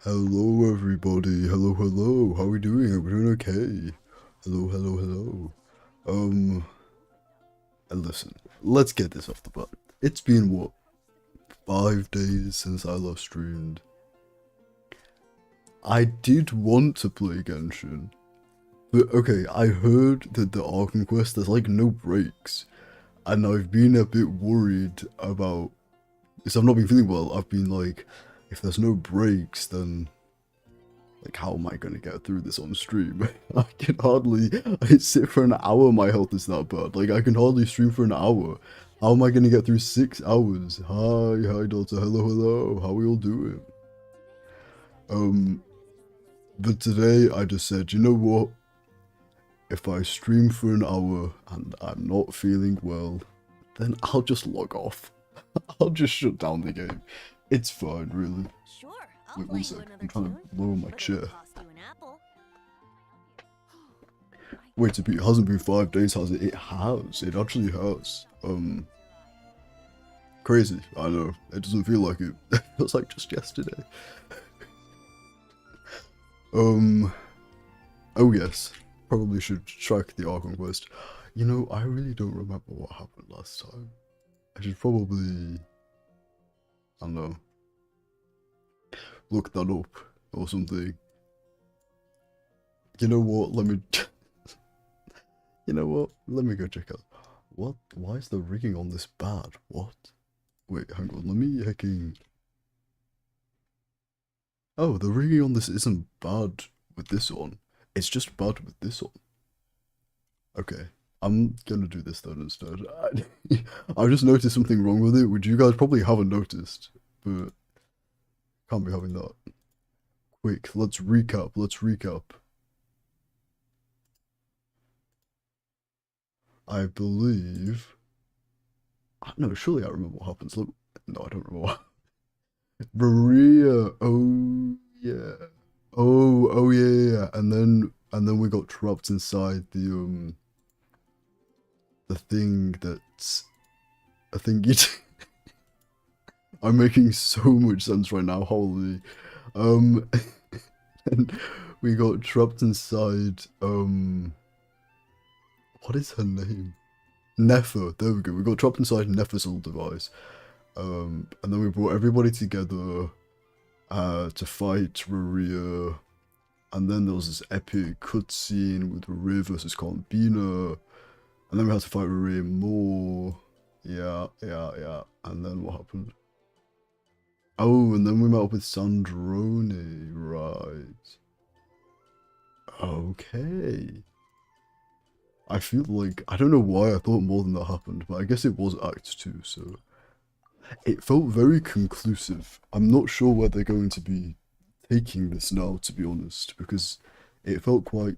Hello everybody, hello, how are we doing? Are we doing okay? Hello. Um, and listen, let's get this off the bat. It's been what, 5 days since I last streamed. I did want to play Genshin, but okay, I heard that the Arkham quest, there's like no breaks, and I've been a bit worried about, because I've not been feeling well, I've been like, if there's no breaks, then like, how am I gonna get through this on stream? I can hardly I sit for an hour, my health is that bad. Like, I can hardly stream for an hour. How am I gonna get through 6 hours? Hi, daughter, hello, how are we all doing? Um, but today I just said, you know what? If I stream for an hour and I'm not feeling well, then I'll just log off. I'll just shut down the game. It's fine, really. Sure, I'll Wait, play one you sec. another I'm trying tune, to lower my but chair. it'll cost you an apple. Wait, it hasn't been 5 days, has it? It has. It actually has. Crazy. I know. It doesn't feel like it. It feels like just yesterday. Oh yes. Probably should track the Archon quest. You know, I really don't remember what happened last time. I should probably, I don't know, look that up or something. You know what? Let me. You know what? Let me go check out. What? Why is the rigging on this bad? What? Wait, hang on. Let me hacking. Oh, the rigging on this isn't bad with this on. It's just bad with this on. Okay, I'm gonna do this then instead. I just noticed something wrong with it, which you guys probably haven't noticed, but can't be having that. Quick, let's recap. I believe. No, surely I remember what happens. Look, no, I don't remember what. Maria. Oh yeah. Oh yeah. And then we got trapped inside the thing that's a thing you. I'm making so much sense right now. Holy. Um, and we got trapped inside. What is her name? Nefer. There we go. We got trapped inside Nefer's little device. And then we brought everybody together to fight Maria. And then there was this epic cutscene with Maria versus Columbina. And then we had to fight Maria more. Yeah. And then what happened? Oh, and then we met up with Sandrone, right. Okay. I feel like, I don't know why I thought more than that happened, but I guess it was Act 2, so. It felt very conclusive. I'm not sure where they're going to be taking this now, to be honest, because it felt quite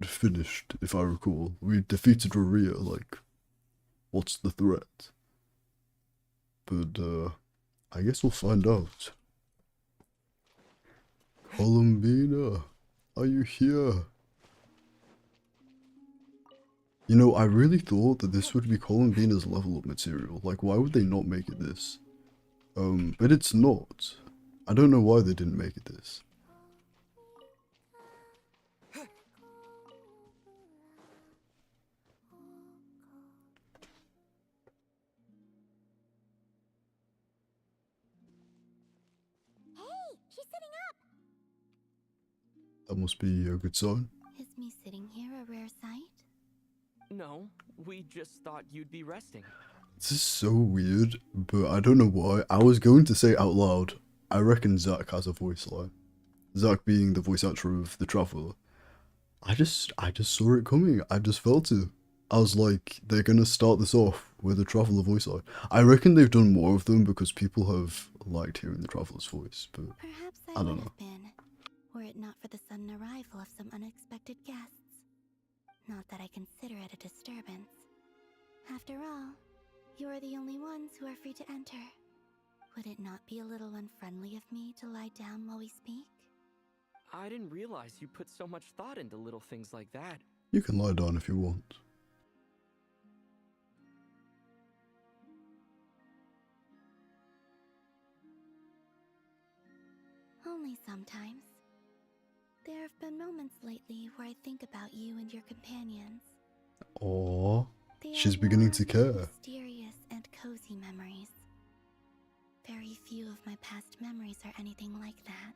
finished, if I recall. We defeated Roria, like, what's the threat? But, I guess we'll find out. Columbina, are you here? You know, I really thought that this would be Columbina's level up material. Like, why would they not make it this? But it's not. I don't know why they didn't make it this. Hey, she's sitting up! That must be a good sign. Is me sitting here a rare sight? No, we just thought you'd be resting. This is so weird, but I don't know why. I was going to say out loud, I reckon Zach has a voice line. Zach being the voice actor of The Traveler. I just saw it coming. I just felt it. I was like, they're gonna start this off with a Traveler voice line. I reckon they've done more of them because people have liked hearing the Traveler's voice, but Perhaps I I don't would know. have been, were it not for the sudden arrival of some unexpected guests. Not that I consider it a disturbance. After all, you are the only ones who are free to enter. Would it not be a little unfriendly of me to lie down while we speak? I didn't realize you put so much thought into little things like that. You can lie down if you want. only sometimes. There have been moments lately where I think about you and your companions. Aww. They She's are beginning to warm, care. mysterious, and cozy memories. Very few of my past memories are anything like that.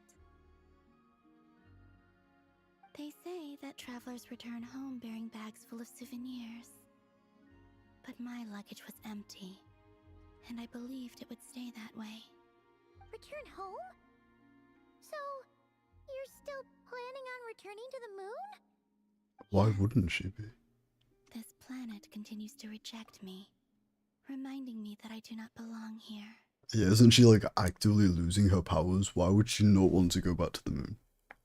They say that travelers return home bearing bags full of souvenirs. But my luggage was empty, and I believed it would stay that way. Return home? So, you're still planning on returning to the moon? Why Yes. wouldn't she be? This planet continues to reject me, reminding me that I do not belong here. Yeah, isn't she like actively losing her powers? Why would she not want to go back to the moon?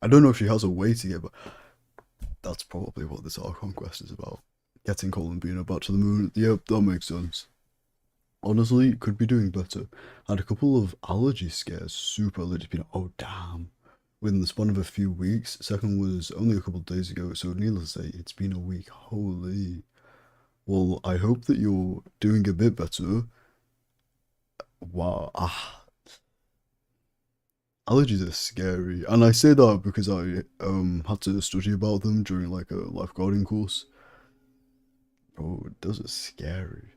I don't know if she has a way to get back. That's probably what this Archon quest is about. Getting Columbina back to the moon. Yep, that makes sense. Honestly, could be doing better. Had a couple of allergy scares, super allergic. Oh damn. Within the span of a few weeks. Second was only a couple of days ago, so needless to say, it's been a week. Holy. Well, I hope that you're doing a bit better. Wow. Allergies are scary, and I say that because I had to study about them during like a lifeguarding course. Bro, those are scary.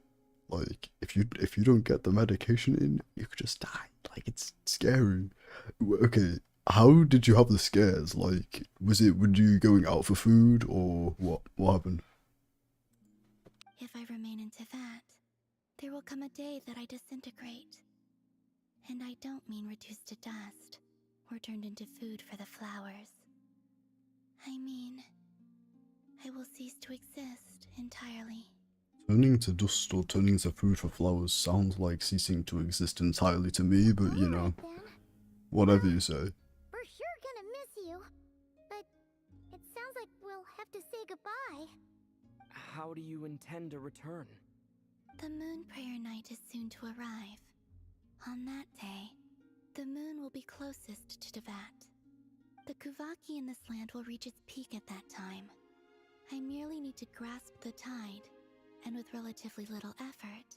Like if you don't get the medication in, you could just die. Like it's scary. Okay, how did you have the scares? Like were you going out for food or what? What happened? If I remain into that, there will come a day that I disintegrate. And I don't mean reduced to dust or turned into food for the flowers. I mean, I will cease to exist entirely. Turning to dust or turning to food for flowers sounds like ceasing to exist entirely to me, but you know, Alright then. whatever you say. We're sure gonna miss you. But it sounds like we'll have to say goodbye. How do you intend to return? The moon prayer night is soon to arrive. On that day, the moon will be closest to Devat. The Kuvaki in this land will reach its peak at that time. I merely need to grasp the tide, and with relatively little effort.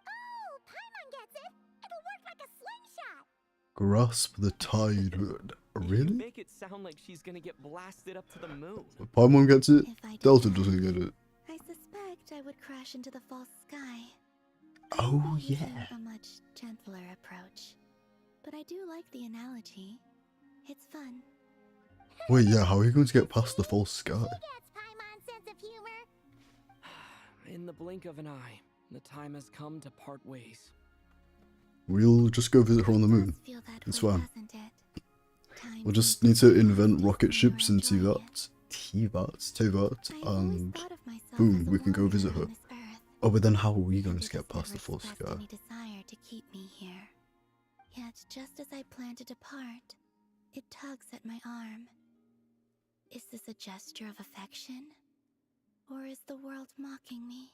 Oh, Paimon gets it! It'll work like a slingshot! Grasp the tide. You Really? make it sound like she's gonna get blasted up to the moon. Paimon gets it. If I did Delta that, doesn't get it. I suspect I would crash into the false sky. Oh, I'm using yeah. a much gentler approach, but I do like the analogy. It's fun. Wait, yeah, how are you going to get past the false sky? She gets Paimon's sense of humor. In the blink of an eye, the time has come to part ways. We'll just go visit her on the It moon. does feel that It's way, fine. doesn't it? Time We'll just seems need to slow invent just rocket when ships you're and enjoying it. Tevat, I've always and thought of myself boom, as a we can go wanderer visit her. on this earth, Oh, but then how are we going and to it get has past the never false expressed sky? any desire to keep me here. Yet, just as I plan to depart, it tugs at my arm. Is this a gesture of affection? Or is the world mocking me?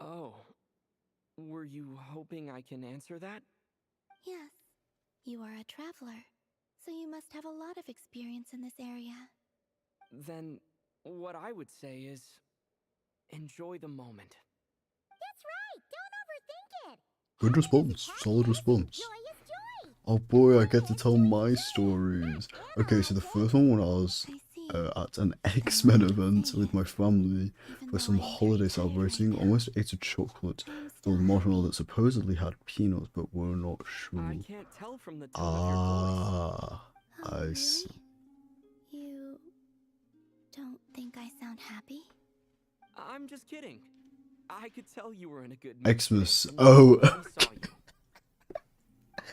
Oh. Were you hoping I can answer that? Yes, you are a traveler, so you must have a lot of experience in this area. Then, what I would say is, enjoy the moment. That's right! Don't overthink it! Good response. Solid response. Joyous joy! Oh boy, I get to tell my stories. Okay, so the first one when I was I see. at an X-Men event with my family Even for though some I am very holiday tired celebrating, right now, almost ate a chocolate I am filled still with marshmallow happy. that supposedly had peanuts, but we're not sure. I can't tell from the tone of your voice. Ah, Oh, I really? see. You don't think I sound happy? I'm just kidding. I could tell you were in a good mood. Xmas. today, Oh, when I saw you.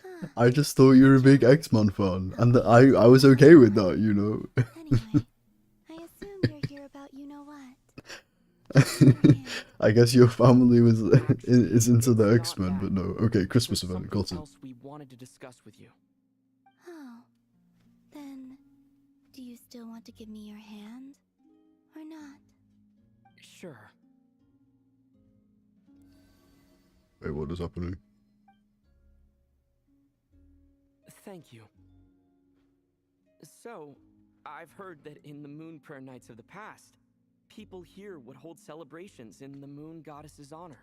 Huh. I just thought you were a big X-Men fan, and that I was okay with that, you know. Anyway, I assume you're here about you-know-what. I guess your family was is into the It's not X-Men, but that. no. Okay, Christmas There's event, something got it. else we wanted to discuss with you. Oh, then do you still want to give me your hand? Or not? Sure. Wait, what is happening? Thank you. So, I've heard that in the moon prayer nights of the past, people here would hold celebrations in the moon goddess's honor.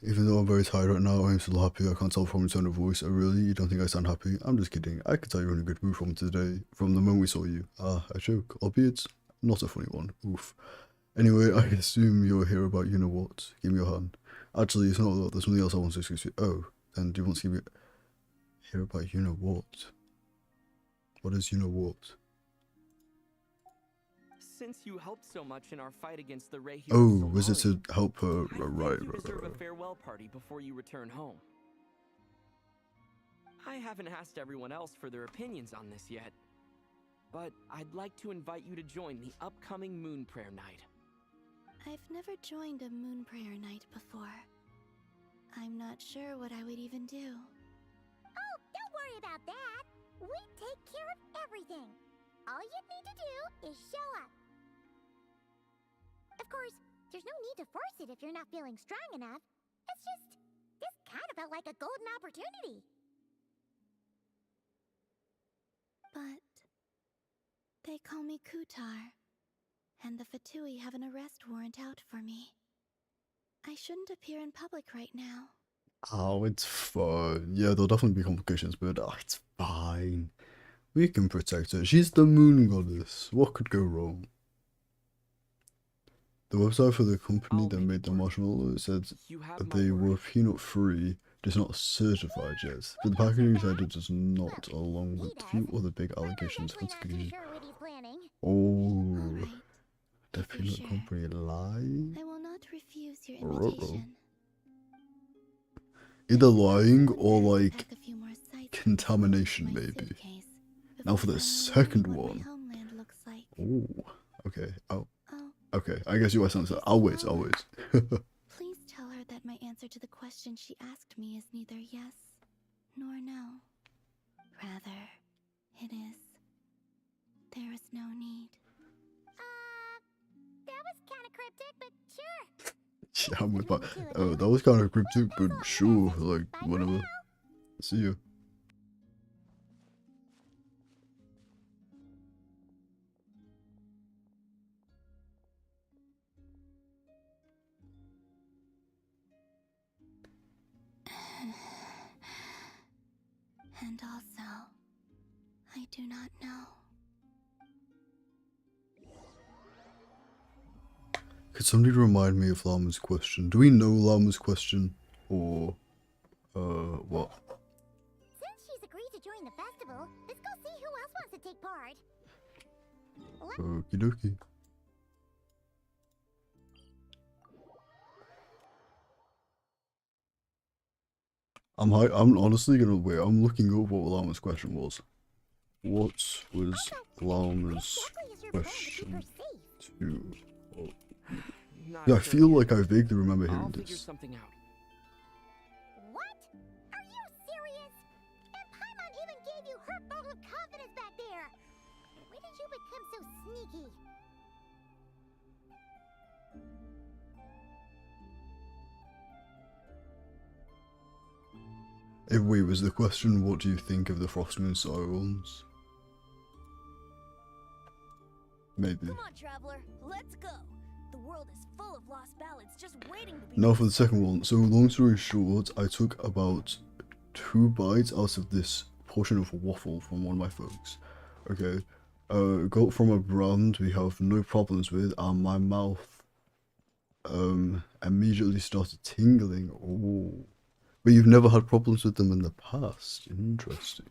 Even though I'm very tired right now, I'm still happy. I can't tell from my tone of voice. Really? You don't think I sound happy? I'm just kidding. I could tell you're in a good mood from today, from the moment we saw you. A joke, albeit not a funny one. Oof. Anyway, I assume you're here about you know what. Give me your hand. Actually, it's not that. There's something else I want to discuss with you. Oh, then do you want to give me here about you know what? What is you know what? Since you helped so much in our fight against the Ray Oh, was it to help her? Right. You deserve a farewell party before you return home. I haven't asked everyone else for their opinions on this yet, but I'd like to invite you to join the upcoming Moon Prayer Night. I've never joined a moon prayer night before. I'm not sure what I would even do. Oh, don't worry about that. We take care of everything. All you need to do is show up. Of course, there's no need to force it if you're not feeling strong enough. It's just, this kind of felt like a golden opportunity. But they call me Kutar, and the Fatui have an arrest warrant out for me. I shouldn't appear in public right now. Oh, it's fine. Yeah, there'll definitely be complications, but it's fine. We can protect her. She's the moon goddess. What could go wrong? The website for the company that made the marshmallow said that they were peanut free, just not certified yet. But the packaging said it does not, along with a few other big allegations. Oh, Right. the peanut sure. company lie? I will not refuse your invitation. Either lying or like Pack a few more sights contamination, in my maybe. suitcase Now for the before finally second learning what one. my homeland looks like. Oh, okay. Oh, Oh, okay. I guess you are something. I'll wait. I'll wait. please tell her that my answer to the question she asked me is neither yes nor no. Rather, it is. There is no need. That was kind of cryptic, but sure. Yeah, I'm with that. Oh, that was kind of cryptic, but sure. Like, whatever. See you. And also, I do not know. Could somebody remind me of Llama's question? Do we know Llama's question? Or, what? Since she's agreed to join the festival, let's go see who else wants to take part. Okie dokie. I'm honestly gonna wait. I'm looking up what Llama's question was. What was Llama's question to? Yeah, I feel like I vaguely remember I'll hearing figure this. something out. What? Are you serious? And Paimon even gave you her vote of confidence back there. When did you become so sneaky? Wait, was the question, what do you think of the Frostmoon Sirens? Maybe. Come on, traveler, let's go. The world is full of lost ballads just waiting to be. Now for the second one. So long story short, I took about 2 bites out of this portion of waffle from one of my folks. Okay. Got it from a brand we have no problems with, and my mouth immediately started tingling. Oh. But you've never had problems with them in the past. Interesting.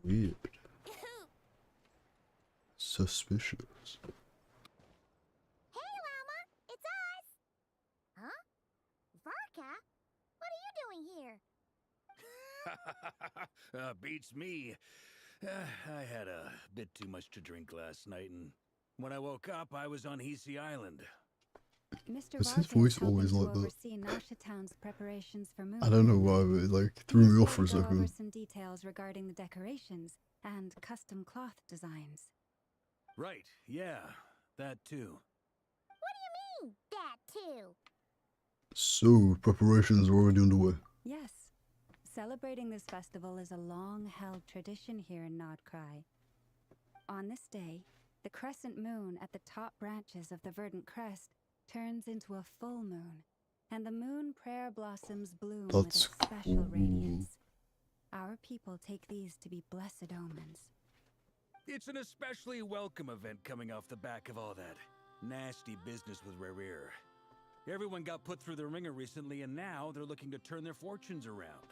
Weird. Suspicious. Hey, Llama, it's us! Huh? Varka? What are you doing here? Beats me. I had a bit too much to drink last night, and when I woke up, I was on Hisi Island. Mr. Is his Varka voice is helping always to like that? oversee Nasha Town's preparations for Moon. I don't know why, but it like threw me off for a Go over second. some details regarding the decorations and custom cloth designs. Right, yeah, that too. What do you mean, that too? So, preparations are already underway. Yes, celebrating this festival is a long-held tradition here in Nodcry. On this day, the crescent moon at the top branches of the verdant crest turns into a full moon, and the moon prayer blossoms bloom That's with a special cool. radiance. Our people take these to be blessed omens. It's an especially welcome event coming off the back of all that nasty business with Rare. Everyone got put through the ringer recently, and now they're looking to turn their fortunes around.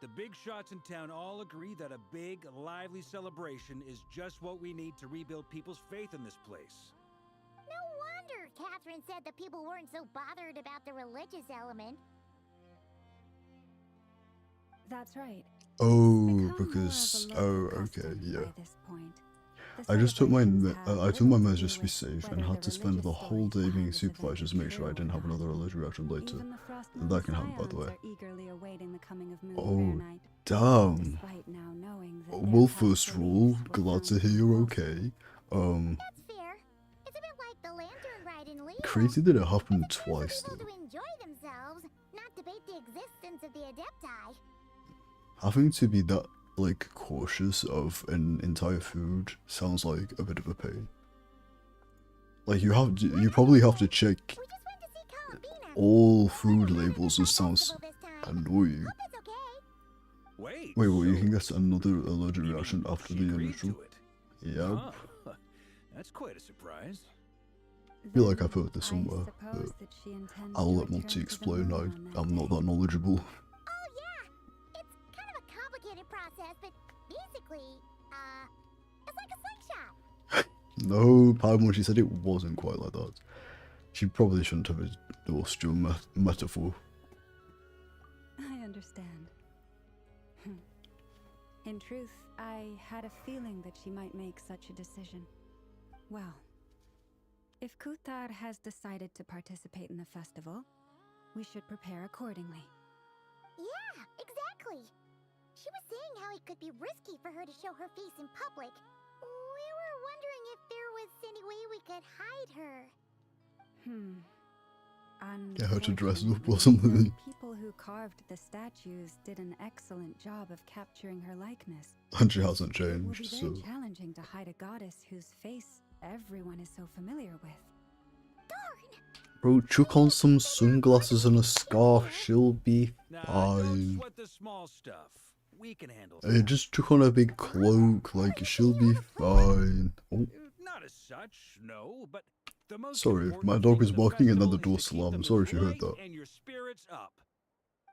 The big shots in town all agree that a big, lively celebration is just what we need to rebuild people's faith in this place. No wonder Catherine said the people weren't so bothered about the religious element. That's right. Oh, Become more of a because local okay, custom yeah. by this point. The I just took my celebrations have I took my little to meds just do to be with safe and whether had to spend the religious whole stories day being behind this event supervised just are to make sure I true or didn't have not. another allergic reaction later. Even the Frost That Moon can happen, by the Scions way. are eagerly awaiting the coming of Moon Oh, Prayer Night, damn. despite now knowing that Well, their first past of all, beliefs were glad to founded hear in you're falsehood. okay. That's fair. It's a bit like the lantern ride in Leo. Crazy that it happened It's a chance twice for people though. to enjoy themselves, not debate the existence of the Adepti. Having to be that like cautious of an entire food sounds like a bit of a pain. Like you probably have to check We just went to see Columbina. all Oh, food we're not labels. at It sounds festival this time. annoying. Hope it's okay. Wait, Wait, well, you so can get another allergic you mean reaction after she the agreed initial. to it? Yep. Huh. That's quite a surprise. I feel like I've Then heard this I somewhere, suppose but that she intends I'll to let return Monty to the explain. moon on that I'm not day. that knowledgeable. Oh yeah, it's kind of a complicated process, but basically, it's like a slingshot. No, pardon when she said it wasn't quite like that. She probably shouldn't have endorsed your metaphor. I understand. In truth, I had a feeling that she might make such a decision. Well, if Kuthar has decided to participate in the festival, we should prepare accordingly. Yeah, exactly. She was saying how it could be risky for her to show her face in public. We were wondering if there was any way we could hide her. Get her to dress up or Unfortunately, something. the people who carved the statues did an excellent job of capturing her likeness. And she hasn't It will be changed, very so. challenging to hide a goddess whose face everyone is so familiar with. Bro, chuck on some sunglasses and a scarf, she'll be Nah, don't fine. sweat the small stuff. We can handle Hey, that. just chuck on a big cloak, like, she'll be fine. Oh, Not as such, no, but the most sorry, important my thing dog in was the barking and then the festival door is to keep slammed. the Sorry mood if you heard light that. and your spirits up.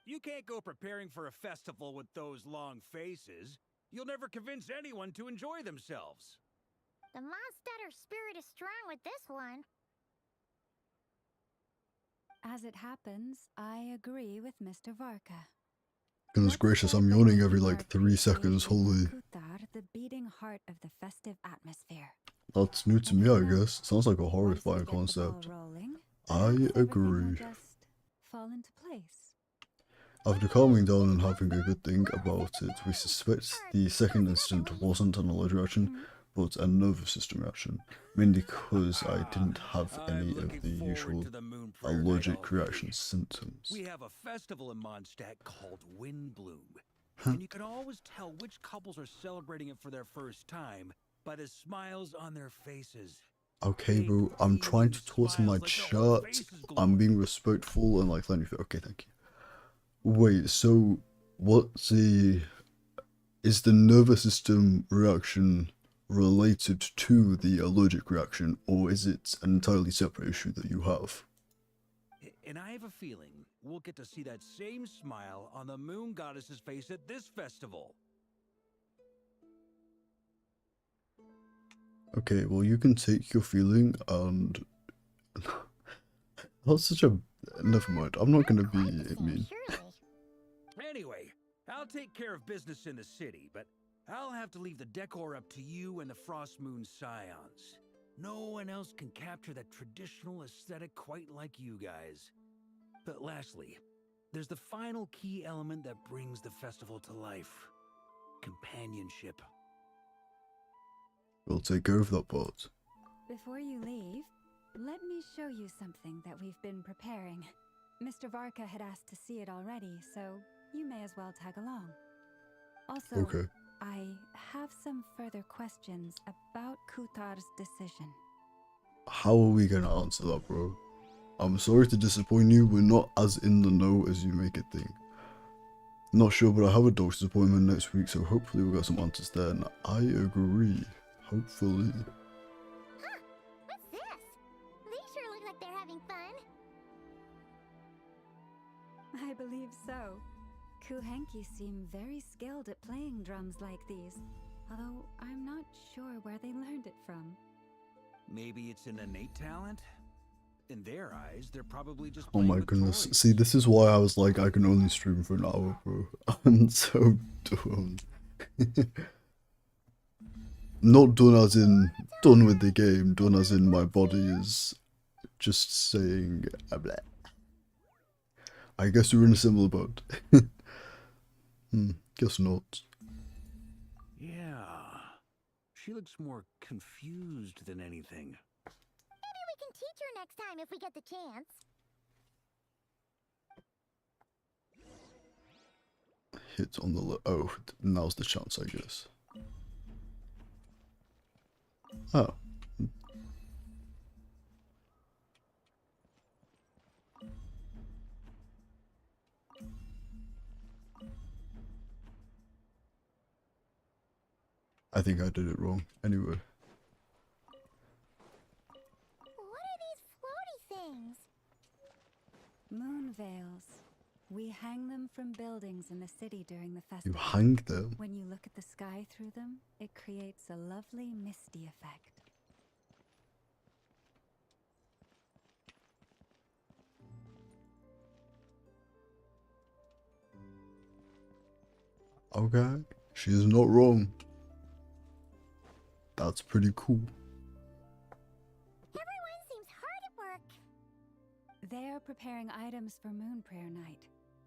You can't go preparing for a festival with those long faces. You'll never convince anyone to enjoy themselves. The Mondstatter spirit is strong with this one. As it happens, I agree with Mr. Varka. Goodness Let's gracious, I'm celebrate yawning and every keep like our 3 seconds, appreciation holy. for Kuthar, the beating heart of the festive atmosphere. That's new to me, I guess. Sounds like a Once we horrifying get the ball concept. rolling, I perhaps everything will agree. just fall into place. After calming down and having a good think about it, we suspect the second incident wasn't an allergic reaction, but a nervous system reaction, mainly because I didn't have I'm any of looking the forward usual to the Moon Prayer Night allergic already. reaction symptoms. We have a festival in Mondstadt called Windbloom. And you can always tell which couples are celebrating it for their first time by the smiles on their faces. Okay, Big, bro, I'm trying to beaming talk to my smiles like their whole chat. faces I'm glow. being respectful and like letting you feel. Okay, thank you. Wait, so what's is the nervous system reaction related to the allergic reaction, or is it an entirely separate issue that you have? And I have a feeling we'll get to see that same smile on the moon goddess's face at this festival. Okay, well, you can take your feeling and that's such a never mind. I'm not gonna be mean. Surely. Anyway, I'll take care of business in the city, but I'll have to leave the decor up to you and the Frost Moon Scions. No one else can capture that traditional aesthetic quite like you guys. But lastly, there's the final key element that brings the festival to life. Companionship. We'll take care of that part. Before you leave, let me show you something that we've been preparing. Mr. Varka had asked to see it already, so you may as well tag along. Also, Okay. I have some further questions about Kuthar's decision. How are we gonna answer that, bro? I'm sorry to disappoint you, we're not as in the know as you make it think. Not sure, but I have a doctor's appointment next week, so hopefully we'll get some answers there, and I agree. Hopefully. Huh, what's this? They sure look like they're having fun. I believe so. Kuhenki seem very skilled at playing drums like these, although I'm not sure where they learned it from. Maybe it's an innate talent? In their eyes, they're probably just Oh playing my with goodness. toys. See, this is why I was like, I can only stream for an hour, bro. I'm so done. Not done as in done with the game, done as in my body is just saying blah. I guess we're in a similar boat. Guess not. Yeah. She looks more confused than anything. Maybe we can teach her next time if we get the chance. Hit on the oh, now's the chance, I guess. Oh. I think I did it wrong. Anyway. What are these floaty things? Moon veils. We hang them from buildings in the city during the You festival. hang them? When you look at the sky through them, it creates a lovely misty effect. Okay. She is not wrong. That's pretty cool. Everyone seems hard at work. They are preparing items for Moon Prayer Night.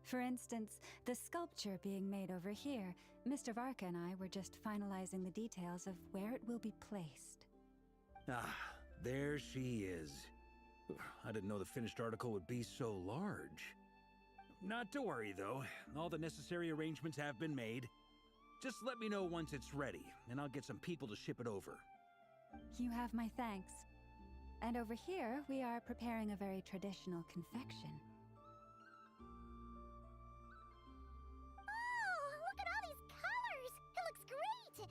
For instance, the sculpture being made over here, Mr. Varka and I were just finalizing the details of where it will be placed. Ah, there she is. I didn't know the finished article would be so large. Not to worry, though. All the necessary arrangements have been made. Just let me know once it's ready, and I'll get some people to ship it over. You have my thanks. And over here, we are preparing a very traditional confection. Oh, look at all these colors! It looks great!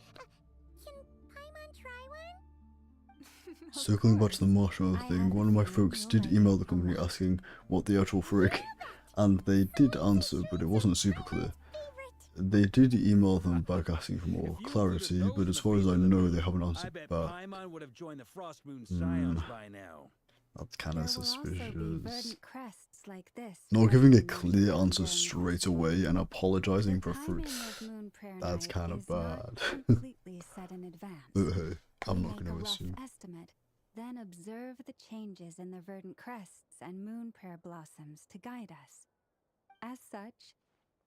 Can Paimon try one? Of Circling back to the course. marshmallow I thing, have one a of my feeling folks you'll did like email it the a company lot. asking what the actual frick, and they did answer, but it wasn't super clear. They did email them back asking for more If you included clarity, those but in as the far as face I of the know, moon, they haven't I answered bet back. Paimon would have joined the Frost Moon Scions by now. That's kind There of will also be suspicious. verdant crests like this. Not giving a present in each clear room answer during the straight festival. away and apologizing The for fruit. timing of Moon Prayer That's Night kind of is not bad. completely set in advance. But hey, I'm We not make going a to rough assume. estimate, then observe the changes in the verdant crests and moon prayer blossoms to guide us. As such,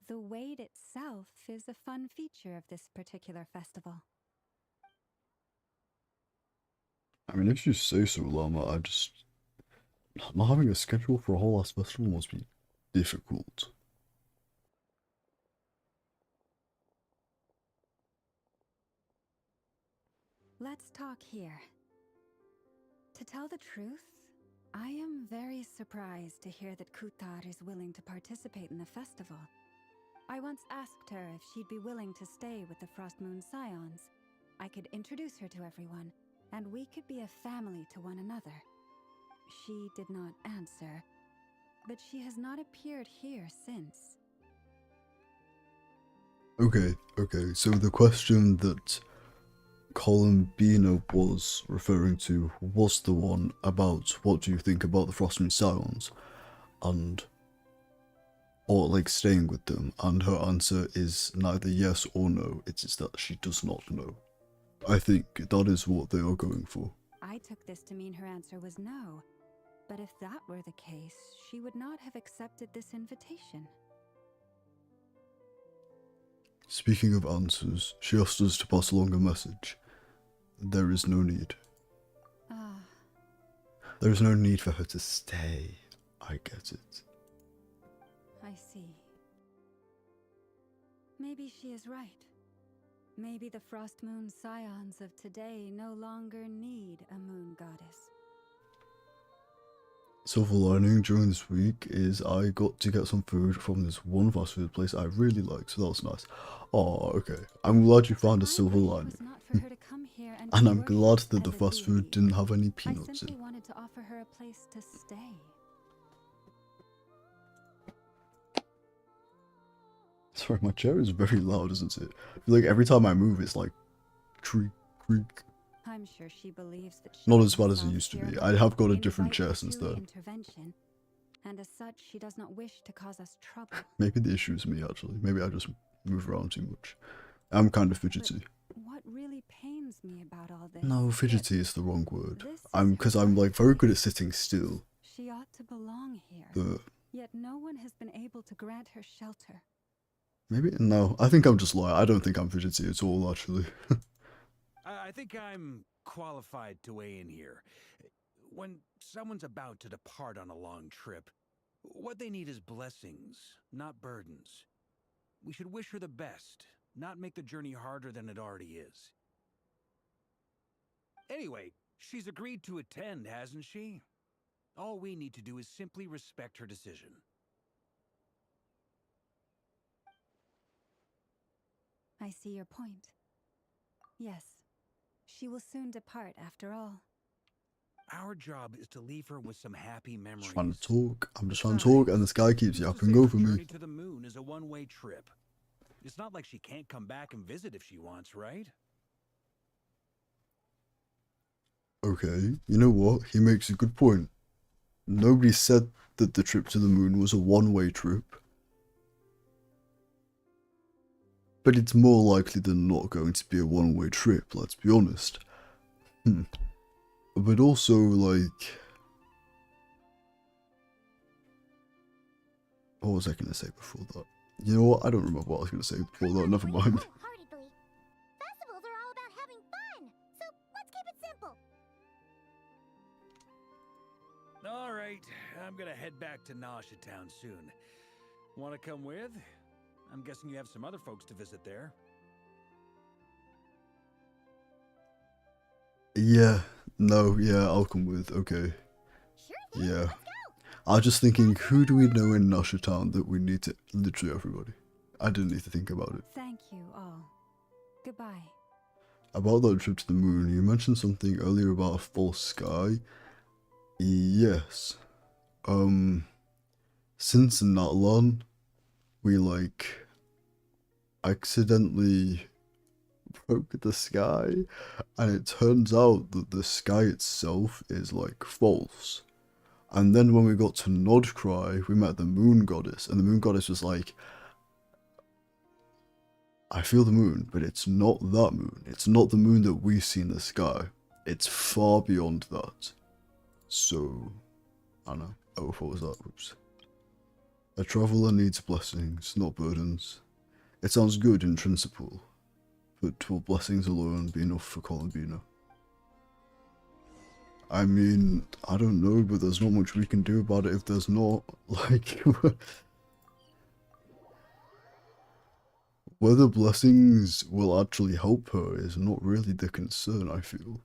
the weight itself is a fun feature of this particular festival. I mean, if you say so, Llama, not having a schedule for a whole last festival must be difficult. Let's talk here. To tell the truth, I am very surprised to hear that Kutar is willing to participate in the festival. I once asked her if she'd be willing to stay with the Frost Moon Scions. I could introduce her to everyone, and we could be a family to one another. She did not answer, but she has not appeared here since. Okay, so the question that Columbina was referring to was the one about what do you think about the Frost Moon Scions, or like staying with them, and her answer is neither yes or no, it is that she does not know. I think that is what they are going for. I took this to mean her answer was no, but if that were the case, she would not have accepted this invitation. Speaking of answers, she asked us to pass along a message. There is no need. Ah, There is no need for her to stay. I get it. I see. Maybe she is right. Maybe the Frost Moon Scions of today no longer need a moon goddess. Silver lining during this week is I got to get some food from this one fast food place I really like, so that was nice. Oh, okay. I'm glad you found a silver lining. And I'm glad that the fast food didn't have any peanuts I simply in. wanted to offer her a place to stay. Sorry, my chair is very loud, isn't it? I feel like every time I move, it's like creak, creak. I'm sure she believes that she Not as bad as it used to be. I have got a different chair since then. Intervention, and as such, she does not wish to cause us trouble. Maybe the issue is me, actually. Maybe I just move around too much. I'm kind of fidgety. What really pains me about all this? No, fidgety is the wrong word. This is Because her I'm like very life. good at sitting still. She ought to belong here. Yet no one has been able to grant her shelter. Maybe? No, I think I'm just lying. I don't think I'm fidgety at all, actually. I think I'm qualified to weigh in here. When someone's about to depart on a long trip, what they need is blessings, not burdens. We should wish her the best, not make the journey harder than it already is. Anyway, she's agreed to attend, hasn't she? All we need to do is simply respect her decision. I see your point. Yes, she will soon depart after all. Our job is to leave her with some happy memories. Just trying to talk. I'm just trying to talk, and this guy keeps yapping over The me. journey to the moon is a one-way trip. It's not like she can't come back and visit if she wants, right? Okay, you know what? He makes a good point. Nobody said that the trip to the moon was a one-way trip. But it's more likely than not going to be a one-way trip, let's be honest. But also, like... What was I going to say before that? You know what? I don't remember what I was going to say before that, never mind. Wholeheartedly. Festivals are all about having fun, so let's keep it simple. All right, I'm gonna head back to Nasha Town soon. Want to come with? I'm guessing you have some other folks to visit there. Yeah, no, yeah, I'll come with, okay. Sure thing, Yeah. let's go. I was just thinking, who do we know in Nasha Town that we need to... Literally everybody. I didn't need to think about it. Thank you all. Goodbye. About that trip to the moon, you mentioned something earlier about a false sky. Yes. Since Natlan, we, like, accidentally broke the sky, and it turns out that the sky itself is, like, false. And then when we got to Nodcry, we met the moon goddess, and the moon goddess was like, I feel the moon, but it's not that moon. It's not the moon that we see in the sky. It's far beyond that. So, I don't know. Oh, what was that? Oops. A traveller needs blessings, not burdens. It sounds good in principle, but will blessings alone be enough for Columbina? I mean, I don't know, but there's not much we can do about it if there's not, like... Whether blessings will actually help her is not really the concern, I feel.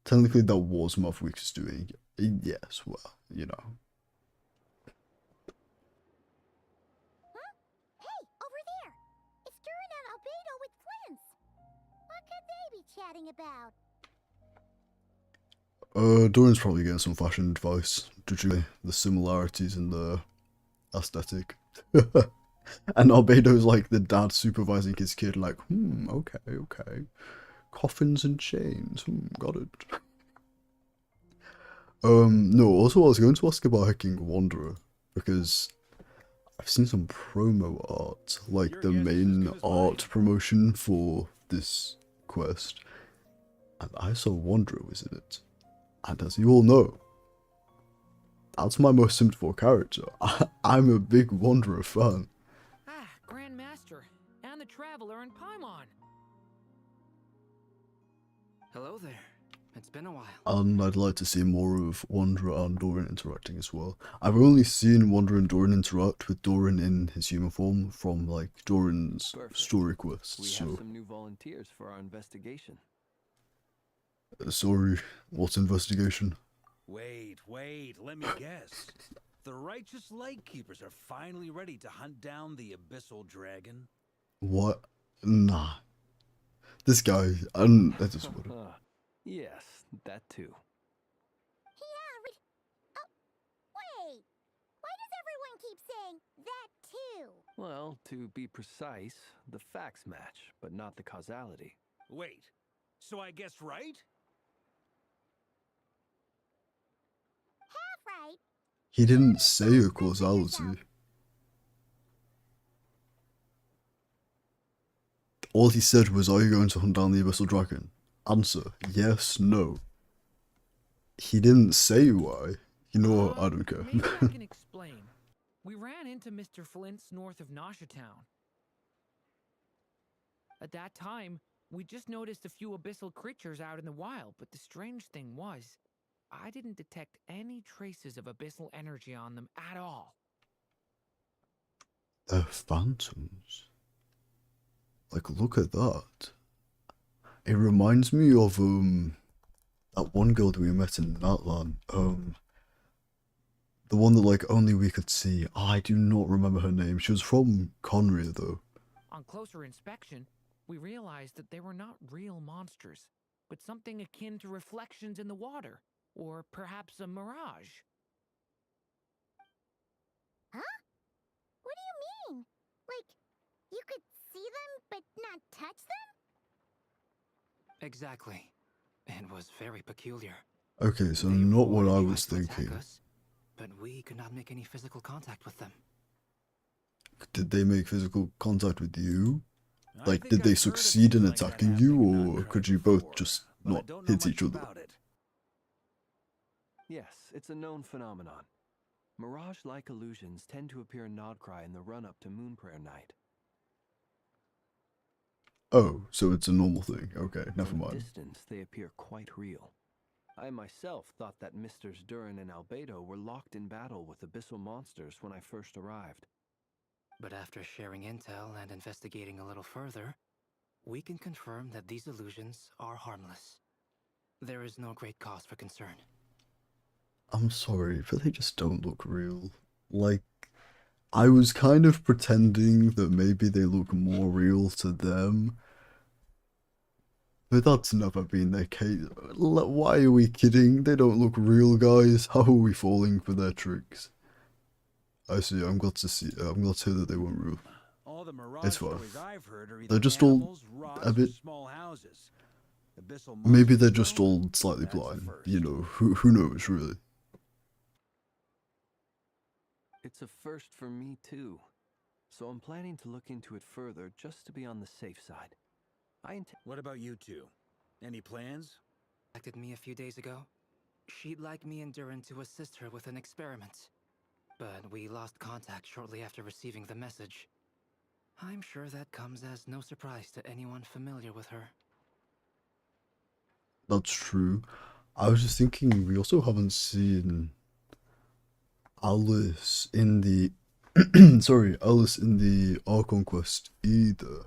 Technically, that was Mavwick's doing. Yes, well, you know. Huh? Hey, over there! It's Durin and Albedo with twins! What could they be chatting about? Doran's probably getting some fashion advice, judging the similarities in the aesthetic. And Albedo's like the dad supervising his kid, like, okay. Coffins and chains, got it. No, also I was going to ask about Hacking Wanderer, because I've seen some promo art, like the main art promotion for this quest, and I saw Wanderer was in it. And as you all know, that's my most simped for character. I'm a big Wanderer fan. Ah, Grandmaster, and the Traveler in Paimon. Hello there. It's been a while. And I'd like to see more of Wanderer and Doran interacting as well. I've only seen Wanderer and Doran interact with Doran in his human form from, like, Doran's Perfect. story quests, We so... have some new volunteers for our investigation. Sorry, what investigation? Wait, let me guess. The righteous Lightkeepers are finally ready to hunt down the Abyssal Dragon? What? Nah. This guy, that just would. Yes, that too. Oh, wait! Why does everyone keep saying that too? Well, to be precise, the facts match, but not the causality. Wait, so I guessed right? Half right. He didn't say a causality. All he said was, "Are you going to hunt down the Abyssal Dragon?" Answer: yes, no. He didn't say why. You know what? I don't care. Maybe I can explain. We ran into Mr. Flint's north of Nasha Town. At that time, we just noticed a few abyssal creatures out in the wild, but the strange thing was, I didn't detect any traces of abyssal energy on them at all. They're phantoms. Like, look at that. It reminds me of that one girl that we met in Natlan. The one that like only we could see. I do not remember her name. She was from Conria though. On closer inspection, we realized that they were not real monsters, but something akin to reflections in the water, or perhaps a mirage. Huh? What do you mean? Like, you could see them but not touch them? Exactly. It was very peculiar. Okay, so They not what I reportedly was tried to attack thinking. us, but we could not make any physical contact with them. Did they make physical contact with you? I Like, think did I've they heard of succeed things in like that attacking you, happening in or Nutcracker could you both before, just but I not don't know hit much each other? about it. Yes, it's a known phenomenon. Mirage-like illusions tend to appear in Nodcry in the run-up to Moon Prayer Night. Oh, so it's a normal thing. Okay, never From a mind. distance, they appear quite real. I myself thought that Misters Durin and Albedo were locked in battle with abyssal monsters when I first arrived. But after sharing intel and investigating a little further, we can confirm that these illusions are harmless. There is no great cause for concern. I'm sorry, but they just don't look real. Like, I was kind of pretending that maybe they look more real to them, but that's never been the case. Why are we kidding? They don't look real, guys. How are we falling for their tricks? I see. I'm glad to hear that they weren't real. All the Mirage It's fine. stories I've heard are They're either just all animals, rocks, a or bit. small houses. Abyssal Maybe they're monsters, just though? all slightly That's a blind. first. You know, who knows, really? It's a first for me too, so I'm planning to look into it further just to be on the safe side. What about you two? Any plans? Contacted me a few days ago. She'd like me and Durin to assist her with an experiment. But we lost contact shortly after receiving the message. I'm sure that comes as no surprise to anyone familiar with her. That's true. I was just thinking, we also haven't seen Alice in the Alice in the Archon Quest either.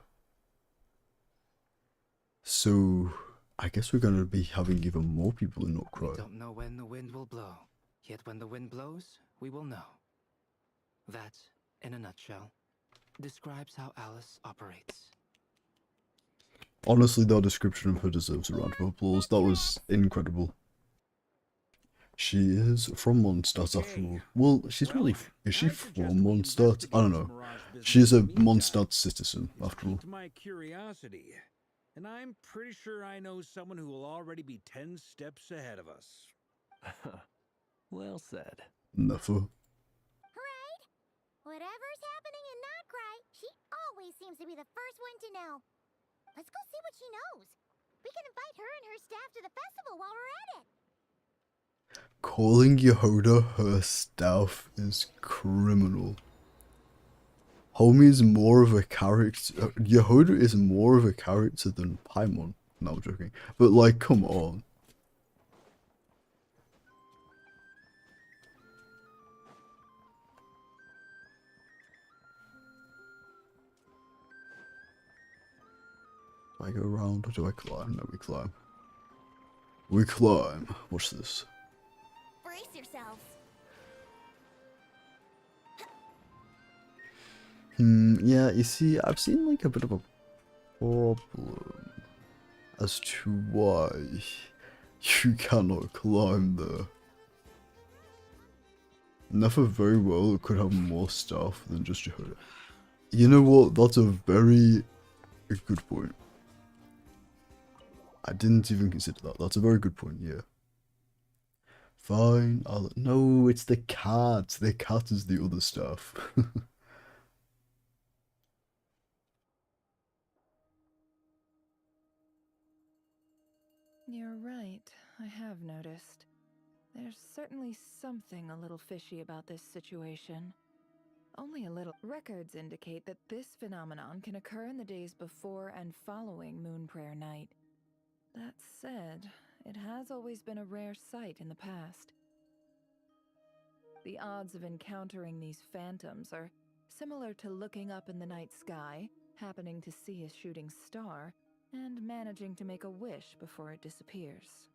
So I guess we're gonna be having even more people in We Notcry. don't know when the wind will blow, yet when the wind blows, we will know. That, in a nutshell, describes how Alice operates. Honestly, that description of her deserves a round of applause. That was incredible. She is from Mondstadt after all. Well, she's Well, really... Is she I suggest from we Mondstadt? I don't investigate know. this Mirage business She is a in the meantime. Mondstadt citizen, It's after all. piqued my curiosity, and I'm pretty sure I know someone who will already be 10 steps ahead of us. Well said. Never. Right? Whatever's happening in Notcry, she always seems to be the first one to know. Let's go see what she knows. We can invite her and her staff to the festival while we're at it. Calling Yehoda her staff is criminal. Homie is more of a character. Yehoda is more of a character than Paimon. No, I'm joking. But, like, come on. Do I go around or do I climb? No, we climb. We climb. Watch this. else. Yeah, you see, I've seen like a bit of a problem as to why you cannot climb there. Never very well could have more stuff than just your hood. You know what? That's a very good point. I didn't even consider that. That's a very good point, yeah. Fine, no, it's the cat. The cat is the other stuff. You're right, I have noticed. There's certainly something a little fishy about this situation. Only a little. Records indicate that this phenomenon can occur in the days before and following Moon Prayer Night. That said, it has always been a rare sight in the past. The odds of encountering these phantoms are similar to looking up in the night sky, happening to see a shooting star, and managing to make a wish before it disappears.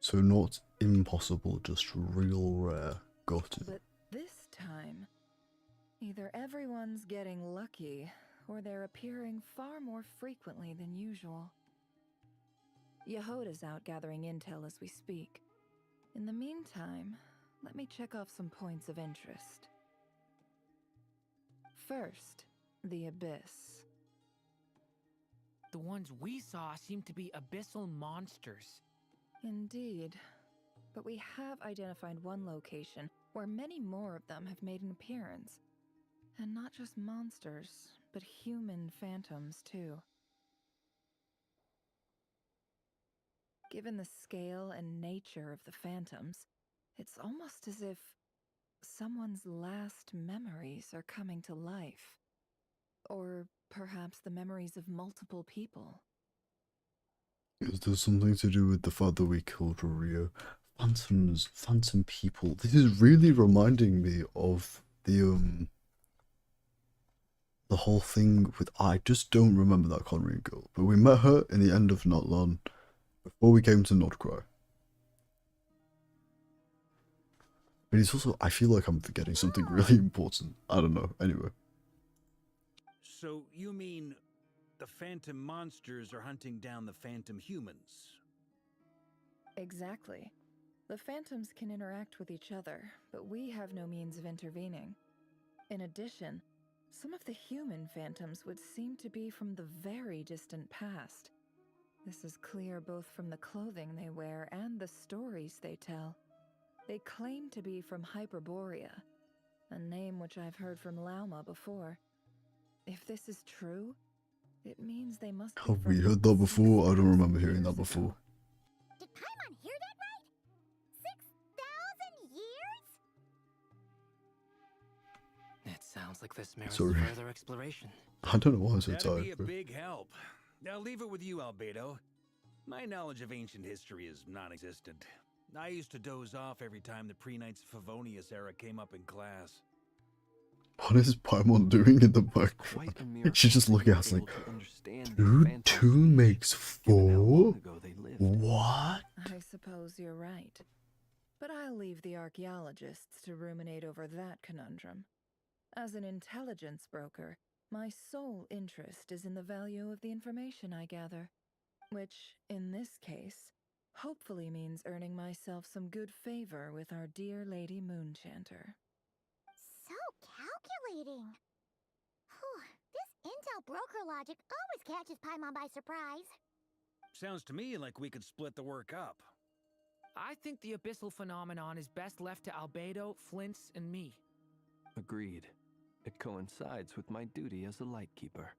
So not impossible, just real rare. Got it. But this time, either everyone's getting lucky, or they're appearing far more frequently than usual. Yehoda's out gathering intel as we speak. In the meantime, let me check off some points of interest. First, the Abyss. The ones we saw seem to be abyssal monsters. Indeed. But we have identified one location where many more of them have made an appearance. And not just monsters, but human phantoms too. Given the scale and nature of the phantoms, it's almost as if someone's last memories are coming to life. Or perhaps the memories of multiple people. Is there something to do with the fact that we killed Rio? Phantoms, phantom people. This is really reminding me of the whole thing with, I just don't remember that Conry girl, but we met her in the end of Not Long, before we came to Nordcry. But it's also, I feel like I'm forgetting something really important. I don't know, anyway. So you mean the phantom monsters are hunting down the phantom humans? Exactly. The phantoms can interact with each other, but we have no means of intervening. In addition, some of the human phantoms would seem to be from the very distant past. This is clear both from the clothing they wear and the stories they tell. They claim to be from Hyperborea, a name which I've heard from Lauma before. If this is true, it means they must be Have we from heard that before? I don't remember 6,000 hearing that years before. ago. Did Paimon hear that right? 6,000 years? It sounds like this merits Sorry. further exploration. I don't know why I'm so That'd be tired, a bro. big help. I'll leave it with you, Albedo. My knowledge of ancient history is non-existent. I used to doze off every time the pre-Knights Favonius era came up in class. What is Paimon doing in the background? Quite a miracle She's just that looking you at us were like, able to understand the dude, phantom 2 speech, makes given how long 4? ago they lived. What? I suppose you're right. But I'll leave the archaeologists to ruminate over that conundrum. As an intelligence broker, my sole interest is in the value of the information I gather. Which, in this case, hopefully means earning myself some good favor with our dear Lady Moonchanter. So calculating. Whew, this intel broker logic always catches Paimon by surprise. Sounds to me like we could split the work up. I think the abyssal phenomenon is best left to Albedo, Flints, and me. Agreed. It coincides with my duty as a lightkeeper.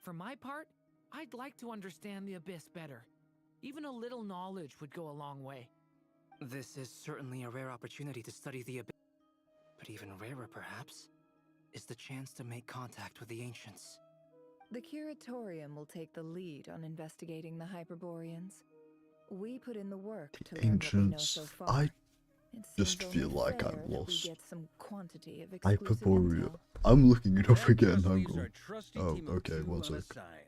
For my part, I'd like to understand the abyss better. Even a little knowledge would go a long way. This is certainly a rare opportunity to study the abyss. But even rarer, perhaps, is the chance to make contact with the ancients. The Curatorium will take the lead on investigating the Hyperboreans. We put in the work to learn what we know Ancients. so far. I It just seems feel only like fair I'm that we lost. get some quantity of exclusive Hyperborea. intel. I'm looking it up That again, just hang leaves on. our trusty Oh, team of okay, 2 one sec. unassigned.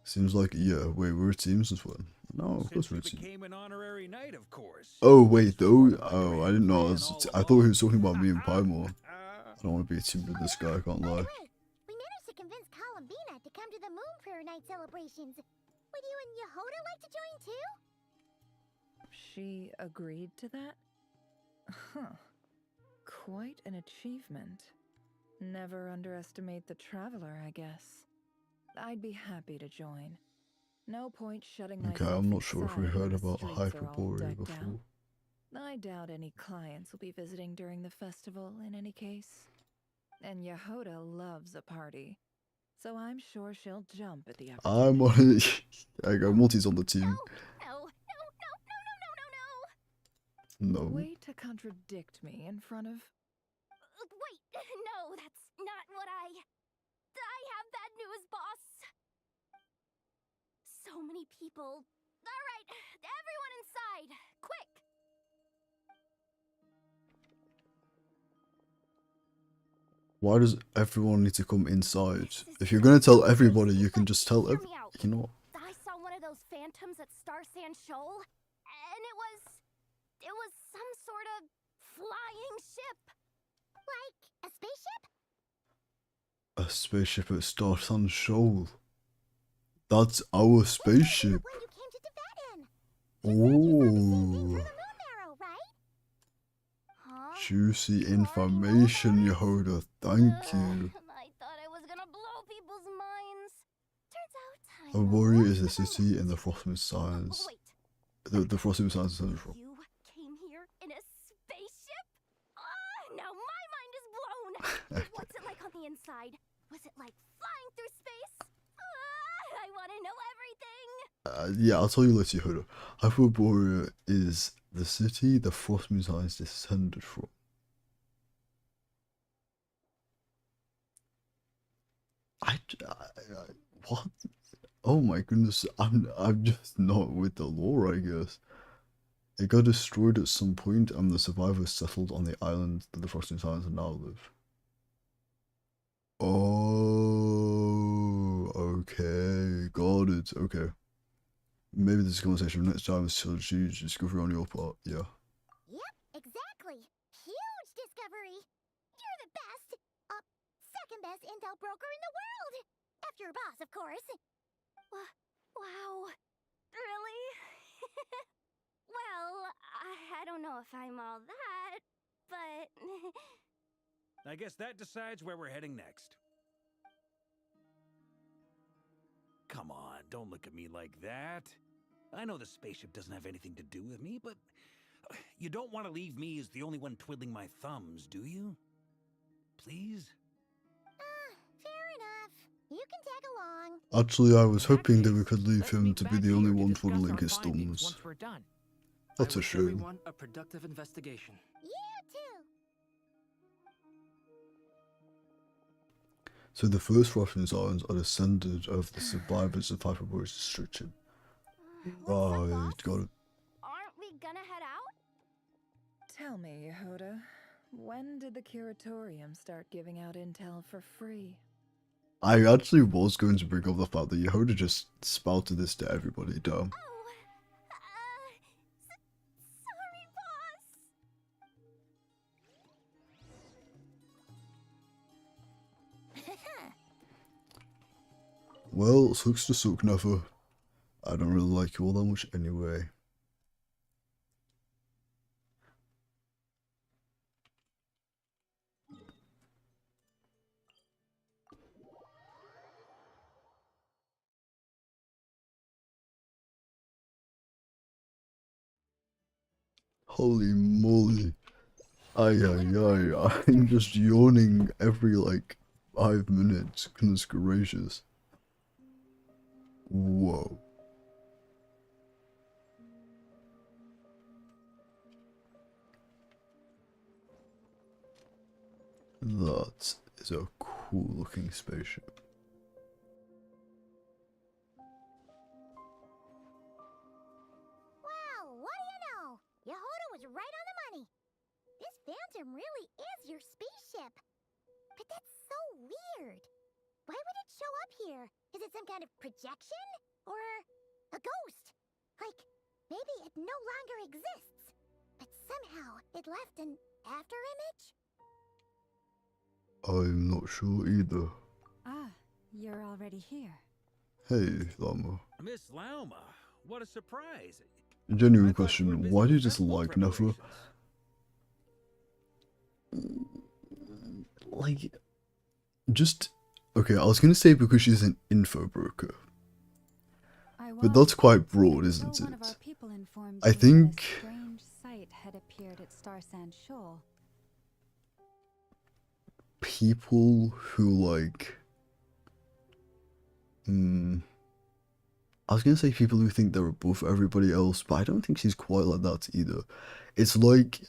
Seems like, yeah, wait, we're teams as well. No, of course Since we're you a team. became an honorary knight, of course. Oh, wait, This was though? part of my Oh, I grand didn't know. plan all I thought he was along. talking about me and Paimon. I don't want to be a team with this guy, I can't By the lie. way, we managed to convince Columbina to come to the Moon Prayer Night celebrations. Would you and Yehoda like to join too? She agreed to that? Huh. Quite an achievement. Never underestimate the traveler, I guess. I'd be happy to join. No point shutting Okay, myself I'm not sure if we inside when heard the about streets are all Hyperborea decked before. out. I doubt any clients will be visiting during the festival in any case. And Yehoda loves a party, so I'm sure she'll jump at the opportunity. I'm on it. I go, Multi's on the team. No. No. Way to contradict me in front of... Wait, no, that's not what I have bad news, boss. So many people. All right, everyone inside, quick. Why does everyone need to come inside? If you're gonna tell everybody, you can just tell you know. I saw one of those phantoms at Star Sand Shoal, and it was some sort of flying ship. Like a spaceship? A spaceship at Star Sun Shoal. That's our spaceship. When you came to Tibet in. You said you found the same thing for the moon marrow, right? Huh? Juicy information, Yehoda. Thank you. I thought I was gonna blow people's minds. Turns out A warrior is a city in the Frostmoon Science. Wait, The Frostmoon Science Central. you came here in a spaceship? Now my mind is blown. What's it like on the inside? Was it like flying through space? I want to know everything. Yeah, I'll tell you later, Yehoda. Hyperborea is the city the Frostmoon Science descended from. What? Oh my goodness, I'm just not with the lore, I guess. It got destroyed at some point, and the survivors settled on the island that the Frostmoon Science now live. Oh, okay, got it. Okay, maybe this conversation next time is still a huge discovery on your part. Yeah. Yep, exactly. Huge discovery. You're the best. Second best intel broker in the world. After your boss, of course. Wow. Really? Well, I don't know if I'm all that, but... I guess that decides where we're heading next. Come on, don't look at me like that. I know the spaceship doesn't have anything to do with me, but you don't want to leave me as the only one twiddling my thumbs, do you? Please? Fair enough. You can tag along. Actually, I was In that hoping that we case, could leave let's him meet to be back the only here to one discuss twiddling our his findings thumbs. once we're done. That's I a wish shame. everyone a productive investigation. You too. So the first Frostmoon Science are descended of the survivors of Hyperborea's destruction. What's up, Right, boss? got it. Aren't we gonna head out? Tell me, Yehoda, when did the Curatorium start giving out intel for free? I actually was going to bring up the fact that Yehoda just spouted this to everybody, damn. Sorry, boss. Well, sucks to suck, never. I don't really like you all that much anyway. Holy moly. Ay, I'm just yawning every, like, 5 minutes. Goodness gracious. Whoa. That is a cool looking spaceship. Wow, what do you know? Yehoda was right on the money. This Phantom really is your spaceship. But that's so weird. Why would it show up here? Is it some kind of projection? Or a ghost? Like, maybe it no longer exists, but somehow it left an after image? I'm not sure either. Ah, you're already here. Hey, Llama. Miss Lauma, what a surprise. Genuine I thought you were question, busy why do you with festival dislike Nefer? preparations. Like, just... Okay, I was gonna say because she's an info broker. But that's quite broad, isn't it? I think... A strange sight had appeared at Star Sand Shoal. People who, like... I was gonna say people who think they're above everybody else, but I don't think she's quite like that either. It's like...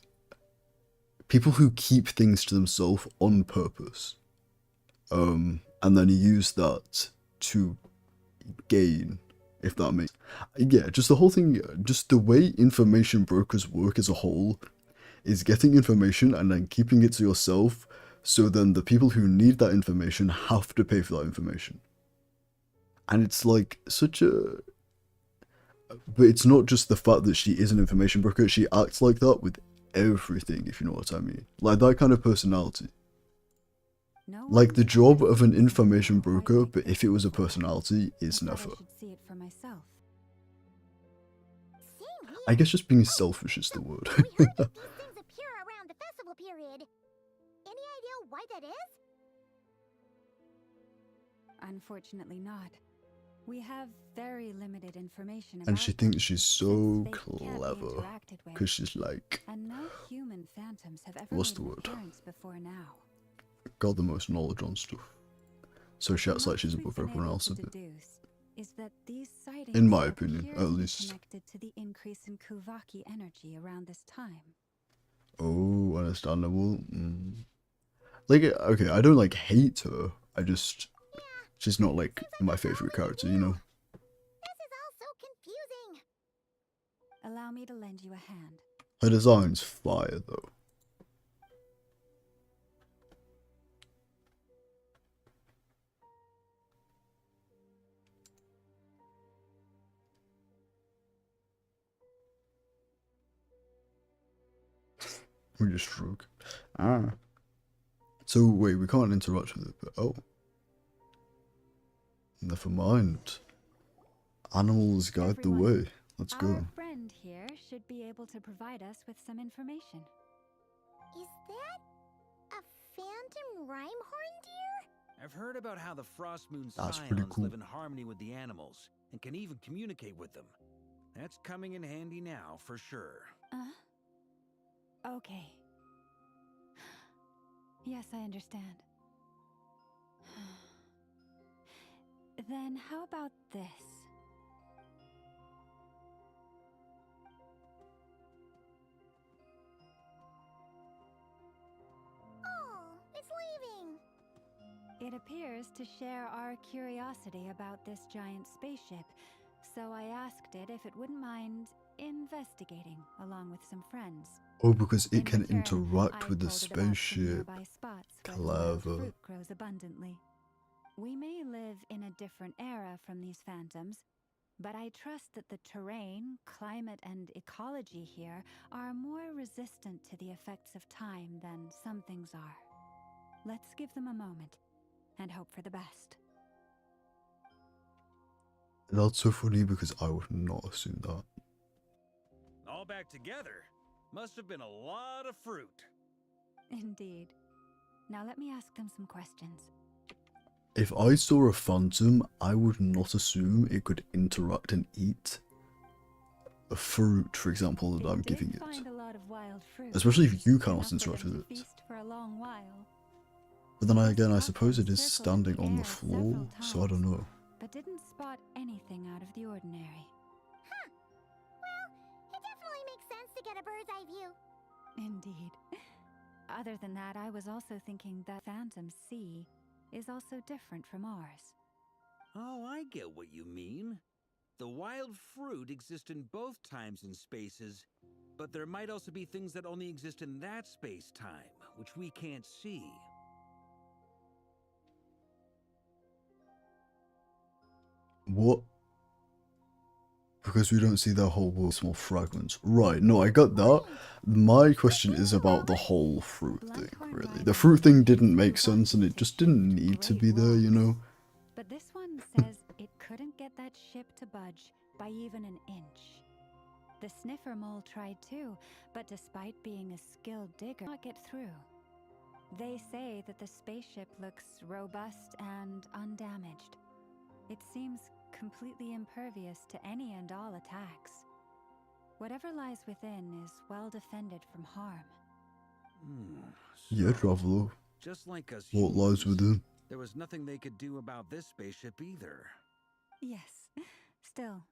people who keep things to themselves on purpose. And then use that to gain, if that makes... Yeah, just the whole thing, just the way information brokers work as a whole is getting information and then keeping it to yourself, so then the people who need that information have to pay for that information. And it's like such a... But it's not just the fact that she is an information broker, she acts like that with everything, if you know what I mean. Like that kind of personality. Like the job of an information broker, but if it was a personality, is Nefer. I guess just being selfish is the word. We heard that these things appear around the festival period. Any idea why that is? Unfortunately not. We have very limited information about And she them, thinks she's so since they can't be clever, interacted with. because she's like... And no human phantoms have ever What's made the an word? appearance before now. Got the most knowledge on stuff. So she acts like she's What we've above been everyone able else a to bit. deduce is that these sightings In my appear opinion, to at be least. connected to the increase in Kuvaki energy around this time. Oh, understandable. Like, okay, I don't like hate her. I just... She's not like my favorite character, you know? This is all so confusing. Allow me to lend you a hand. Her design's fire, though. We just stroke. Ah. So, wait, we can't interact with it, but oh. Never mind. Animals guide the way. Let's go. Our friend here should be able to provide us with some information. Is that a phantom Rhyhorn deer? I've heard about how the Frost Moon That's pretty Scions cool. live in harmony with the animals and can even communicate with them. That's coming in handy now, for sure. Okay. Yes, I understand. Then how about this? Oh, it's leaving. It appears to share our curiosity about this giant spaceship, so I asked it if it wouldn't mind investigating along with some friends. Oh, because it In can return, interact I with the told it about some spaceship. nearby spots where the wild Clever. fruit grows abundantly. We may live in a different era from these phantoms, but I trust that the terrain, climate, and ecology here are more resistant to the effects of time than some things are. Let's give them a moment and hope for the best. That's so funny because I would not assume that. All back together. Must have been a lot of fruit. Indeed. Now let me ask them some questions. If I saw a phantom, I would not assume it could interact and eat a fruit, for example, that I'm giving it. Find a lot of wild fruit, Especially if you enough cannot for interact them with to it. feast for a long while. But then Those again, I spots suppose it is circled in standing on the air floor, several so I don't times, know. But didn't spot anything out of the ordinary. Huh. Well, it definitely makes sense to get a bird's eye view. Indeed. Other than that, I was also thinking that Phantom Sea is also different from ours. Oh, I get what you mean. The wild fruit exist in both times and spaces, but there might also be things that only exist in that space-time, which we can't see. What? Because we don't see their whole world, small fragments. Right, no, I got that. My question is about the whole fruit thing, really. The fruit thing didn't make sense and it just didn't need to be there, you know? But this one says it couldn't get that ship to budge by even an inch. The sniffer mole tried too, but despite being a skilled digger, not get through. They say that the spaceship looks robust and undamaged. It seems completely impervious to any and all attacks. Whatever lies within is well defended from harm. Yeah, Traveler. Just like us What lies humans, within? there was nothing they could do about this spaceship either. Yes, still,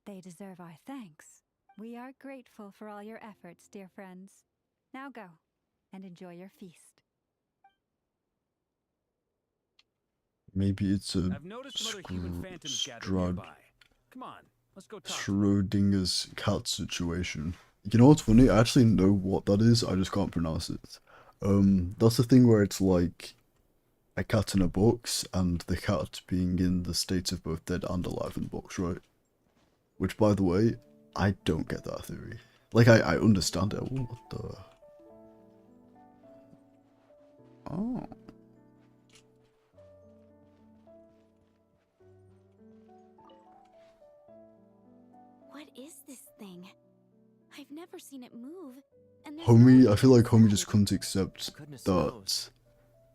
they deserve our thanks. We are grateful for all your efforts, dear friends. Now go, and enjoy your feast. Maybe it's a I've noticed some other human phantoms gathered nearby. Come on, let's go talk. Schrodinger's cat situation. You know what's funny? I actually know what that is, I just can't pronounce it. That's the thing where it's like a cat in a box, and the cat being in the states of both dead and alive in the box, right? Which, by the way, I don't get that theory. Like, I understand it. Ooh, what the... Oh. What is this thing? I've never seen it move. And there's Homie, no I feel like Homie inside. just couldn't accept Goodness that knows.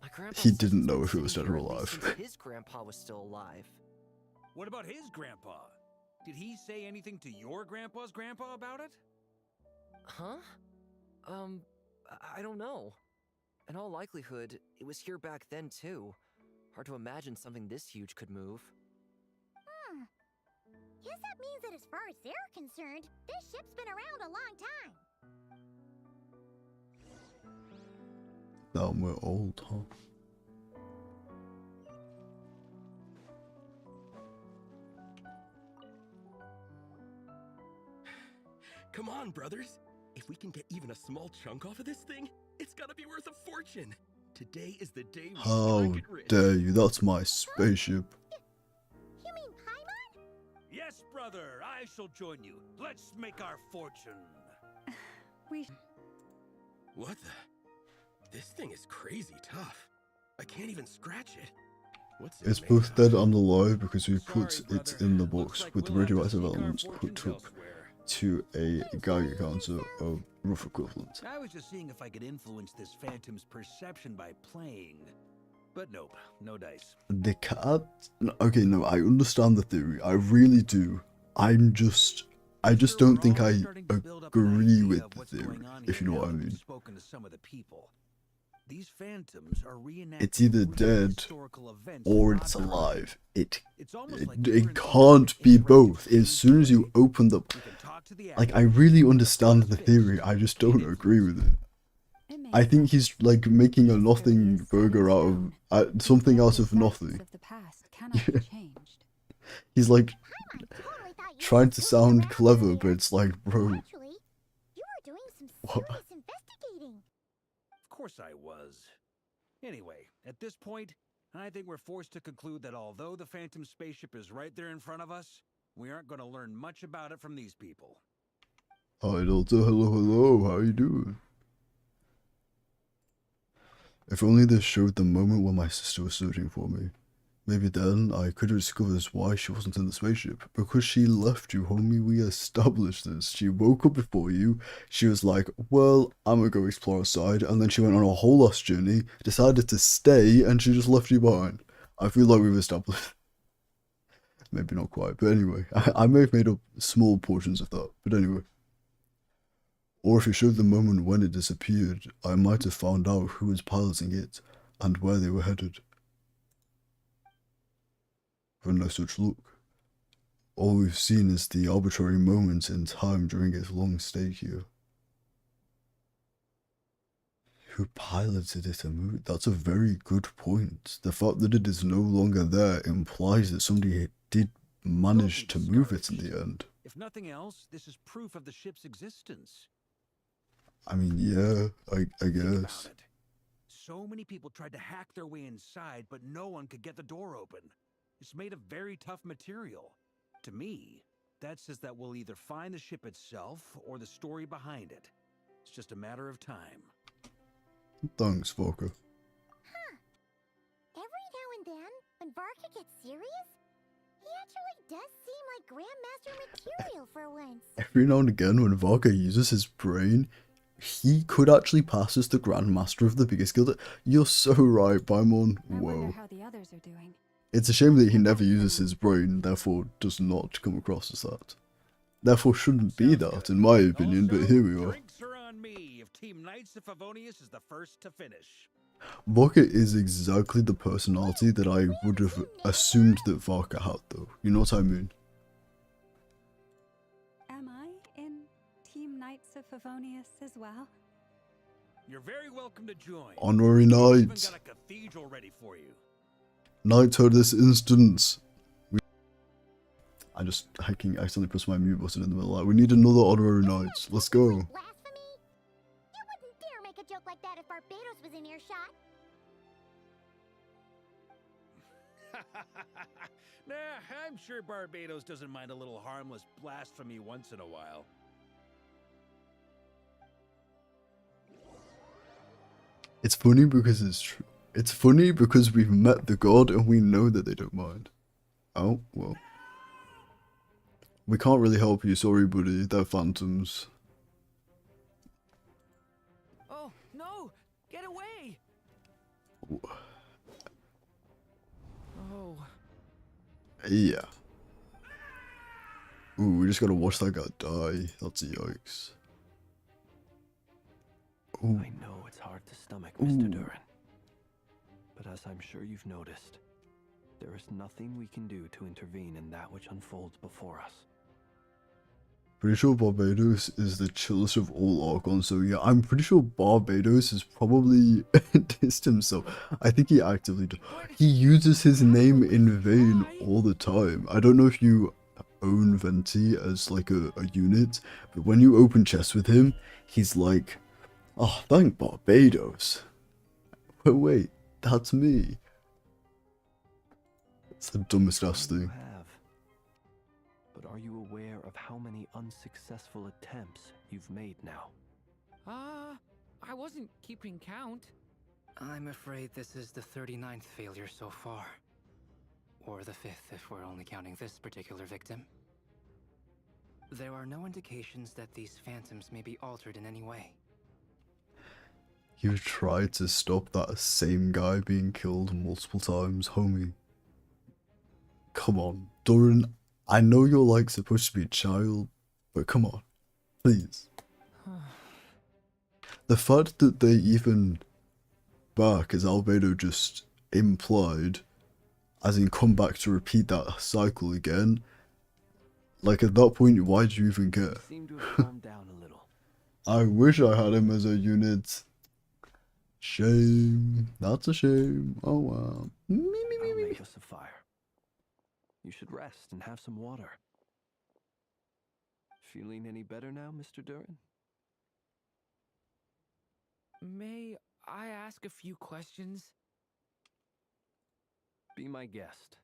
My grandpa he says didn't it's know been if it was sitting dead or here at least alive. since his grandpa was still alive. What about his grandpa? Did he say anything to your grandpa's grandpa about it? Huh? I don't know. In all likelihood, it was here back then too. Hard to imagine something this huge could move. Guess that means that as far as they're concerned, this ship's been around a long time. Now we're old, huh? Come on, brothers. If we can get even a small chunk off of this thing, it's gotta be worth a fortune. Today is the day we How strike it rich. dare you? That's my spaceship. You mean Paimon? Yes, brother, I shall join you. Let's make our fortune. What the? This thing is crazy tough. I can't even scratch it. What's it It's made both of? dead and alive because we put Sorry, it brother. in the Looks box like with the we'll have to radioactive seek our elements fortunes hooked up elsewhere. to a Geiger counter of rough equivalent. I was just seeing if I could influence this phantom's perception by playing. But nope, no dice. The cat... Okay, no, I understand the theory. I really do. I just don't think I agree with the theory, if you know what I mean. Spoken to some of the people. These phantoms are reenacting It's either real dead historical events or in it's our time. alive. It's almost like we're It in can't be both. As soon as you open the... We can talk to the Like, I actors. really understand the theory, I just don't agree with it. I think he's, like, making a nothing burger out of... something out of nothing. Of the past cannot be changed. He's, like, Paimon totally thought you trying were to doing sound that clever, earlier. but it's like, bro... Actually, you were doing some What? serious investigating. Of course I was. Anyway, at this point, I think we're forced to conclude that although the Phantom spaceship is right there in front of us, we aren't going to learn much about it from these people. Hi, Delta. Hello, hello. How you doing? If only this showed the moment when my sister was searching for me. Maybe then I could have discovered why she wasn't in the spaceship. Because she left you, homie. We established this. She woke up before you. She was like, well, I'm gonna go explore outside. And then she went on a whole ass journey, decided to stay, and she just left you behind. I feel like we've established. Maybe not quite, but anyway. I may have made up small portions of that, but anyway. Or if it showed the moment when it disappeared, I might have found out who was piloting it and where they were headed. But no such luck. All we've seen is the arbitrary moments in time during its long stay here. Who piloted it and moved? That's a very good point. The fact that it is no longer there implies that somebody did manage to move it in the end. If nothing else, this is proof of the ship's existence. I mean, yeah, I Think about guess. it. So many people tried to hack their way inside, but no one could get the door open. It's made of very tough material. To me, that says that we'll either find the ship itself or the story behind it. It's just a matter of time. Thanks, Vodka. Huh. Every now and then, when Varka gets serious, he actually does seem like Grandmaster material for once. Every now and again, when Vodka uses his brain, he could actually pass as the Grandmaster of the biggest guild. You're so right, Paimon. I wonder Whoa. how the others are doing. It's a shame that he never uses his brain, therefore does not come across as that. Therefore shouldn't be that, in my opinion, but here we are. Drinks are on me if Team Knights of Favonius is the first to finish. Vodka is exactly the personality that I would have assumed that Vodka had, though. You know what I mean? Am I in Team Knights of Favonius as well? You're very welcome to join. Honorary We've even Knight. got a cathedral ready for you. Knighthood this instance. I just accidentally pressed my mute button in the middle. Like, we need another honorary knight. Let's go. Blasphemy? You wouldn't dare make a joke like that if Barbados was in earshot. Nah, I'm sure Barbados doesn't mind a little harmless blasphemy once in a while. It's funny because it's true. It's funny because we've met the god and we know that they don't mind. Oh, well. We can't really help you, sorry buddy, they're phantoms. Oh, no! Get away! Oh. Yeah. Ooh, we just gotta watch that guy die. That's a yikes. Ooh. I know it's hard to stomach, Mr. Duran. But as I'm sure you've noticed, there is nothing we can do to intervene in that which unfolds before us. Pretty sure Barbados is the chillest of all Archons, so yeah, I'm pretty sure Barbados is probably dissed himself. I think he actively does. He uses his name in vain all the time. I don't know if you own Venti as like a unit, but when you open chests with him, he's like, oh, thank Barbados. But wait, that's me. It's the dumbest ass thing. But are you aware of how many unsuccessful attempts you've made now? I wasn't keeping count. I'm afraid this is the 39th failure so far. Or the 5th if we're only counting this particular victim. There are no indications that these phantoms may be altered in any way. You tried to stop that same guy being killed multiple times, homie. Come on, Duran. I know you're like supposed to be a child, but come on, please. The fact that they even back, as Albedo just implied, as in come back to repeat that cycle again, like at that point, why did you even care? Seem to have calmed down a little. I wish I had him as a unit. Shame. That's a shame. Oh wow. I'll make us a fire. You should rest and have some water. Feeling any better now, Mr. Duran? May I ask a few questions? Be my guest.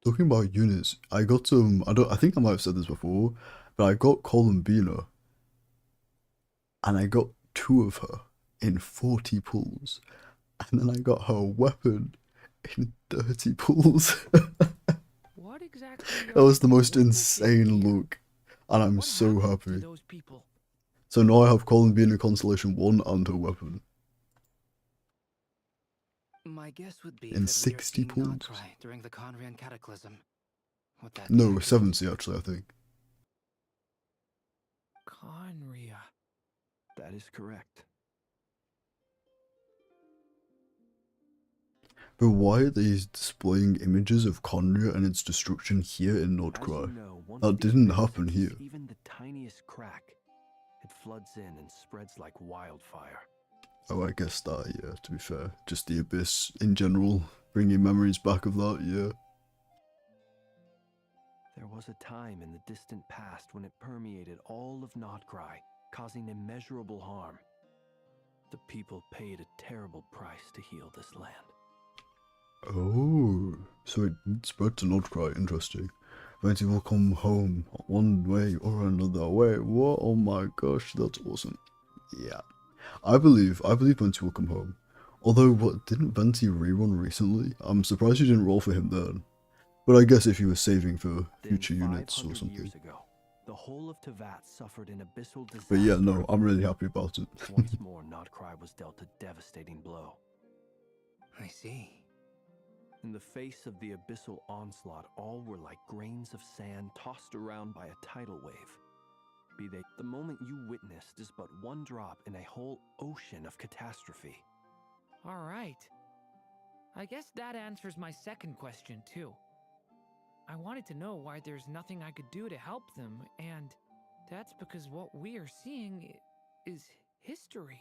Talking about units, I got some. I think I might have said this before, but I got Columbina, and I got 2 of her in 40 pulls, and then I got her weapon in 30 pulls. What exactly? That was the most insane look, and I'm so happy. So now I have Columbina Constellation 1 and her weapon. My guess would be in that 60 pulls. During the Conrian Cataclysm. No, 70 actually, I think. Conria. That is correct. But why are they displaying images of Conria and its destruction here in Nordcry? That didn't happen here. Even the tiniest crack, it floods in and spreads like wildfire. Oh, I guess that, yeah, to be fair. Just the Abyss in general, bringing memories back of that, yeah. There was a time in the distant past when it permeated all of Nordcry, causing immeasurable harm. The people paid a terrible price to heal this land. Oh, so it spread to Nordcry. Interesting. Venti will come home one way or another. Wait, what? Oh my gosh, that's awesome. Yeah, I believe Venti will come home. Although, what, didn't Venti rerun recently? I'm surprised you didn't roll for him then. But I guess if you were saving for future units or something. Years ago, the whole of Tevat suffered an abyssal disaster. But yeah, no, I'm really happy about it. Once more, Nordcry was dealt a devastating blow. I see. In the face of the abyssal onslaught, all were like grains of sand tossed around by a tidal wave. Be they, the moment you witnessed is but one drop in a whole ocean of catastrophe. All right. I guess that answers my second question, too. I wanted to know why there's nothing I could do to help them, and that's because what we are seeing is history.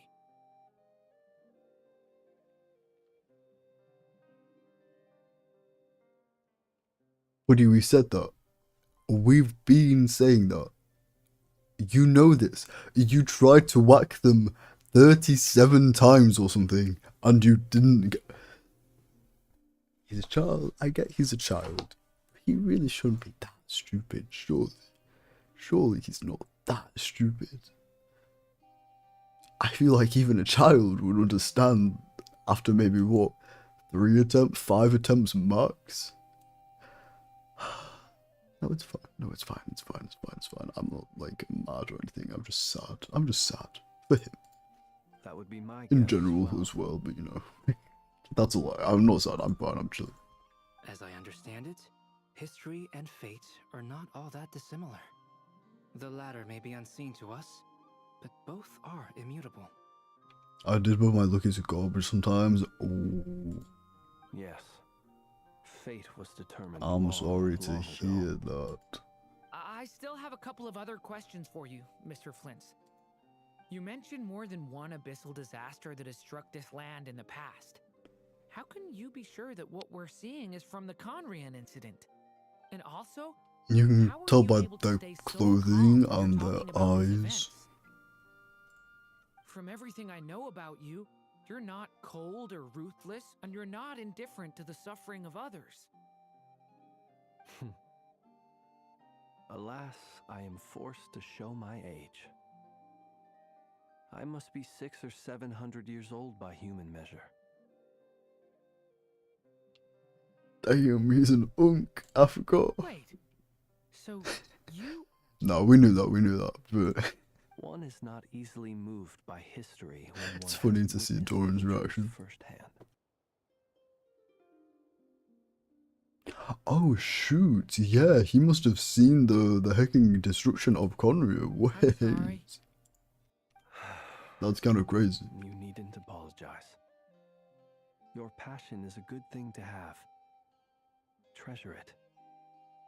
Buddy, we said that. We've been saying that. You know this. You tried to whack them 37 times or something, and you didn't get... He's a child. I get he's a child. He really shouldn't be that stupid, surely. Surely he's not that stupid. I feel like even a child would understand after maybe, what, 3 attempts, 5 attempts max? No, it's fine. No, it's fine. It's fine. It's fine. It's fine. I'm not, like, mad or anything. I'm just sad. I'm just sad for him. That would be my in general as well, but you know, that's a lie. I'm not sad. I'm fine. I'm chilling. As I understand it, history and fate are not all that dissimilar. The latter may be unseen to us, but both are immutable. I did put my lucky to garbage sometimes. Oh. Yes. Fate was determined. I'm sorry to hear that. I still have a couple of other questions for you, Mr. Flint's. You mentioned more than one abyssal disaster that has struck this land in the past. How can you be sure that what we're seeing is from the Conrian incident? And also, you can tell by their clothing and their eyes. From everything I know about you, you're not cold or ruthless, and you're not indifferent to the suffering of others. Alas, I am forced to show my age. I must be 600 or 700 years old by human measure. Damn, he's an unk. I forgot. Wait, so you... No, we knew that, but... One is not easily moved by history when it's funny to see Doran's reaction. Firsthand. Oh shoot, yeah, he must have seen the hecking destruction of Conria. Wait. That's kind of crazy. You needn't apologize. Your passion is a good thing to have. Treasure it.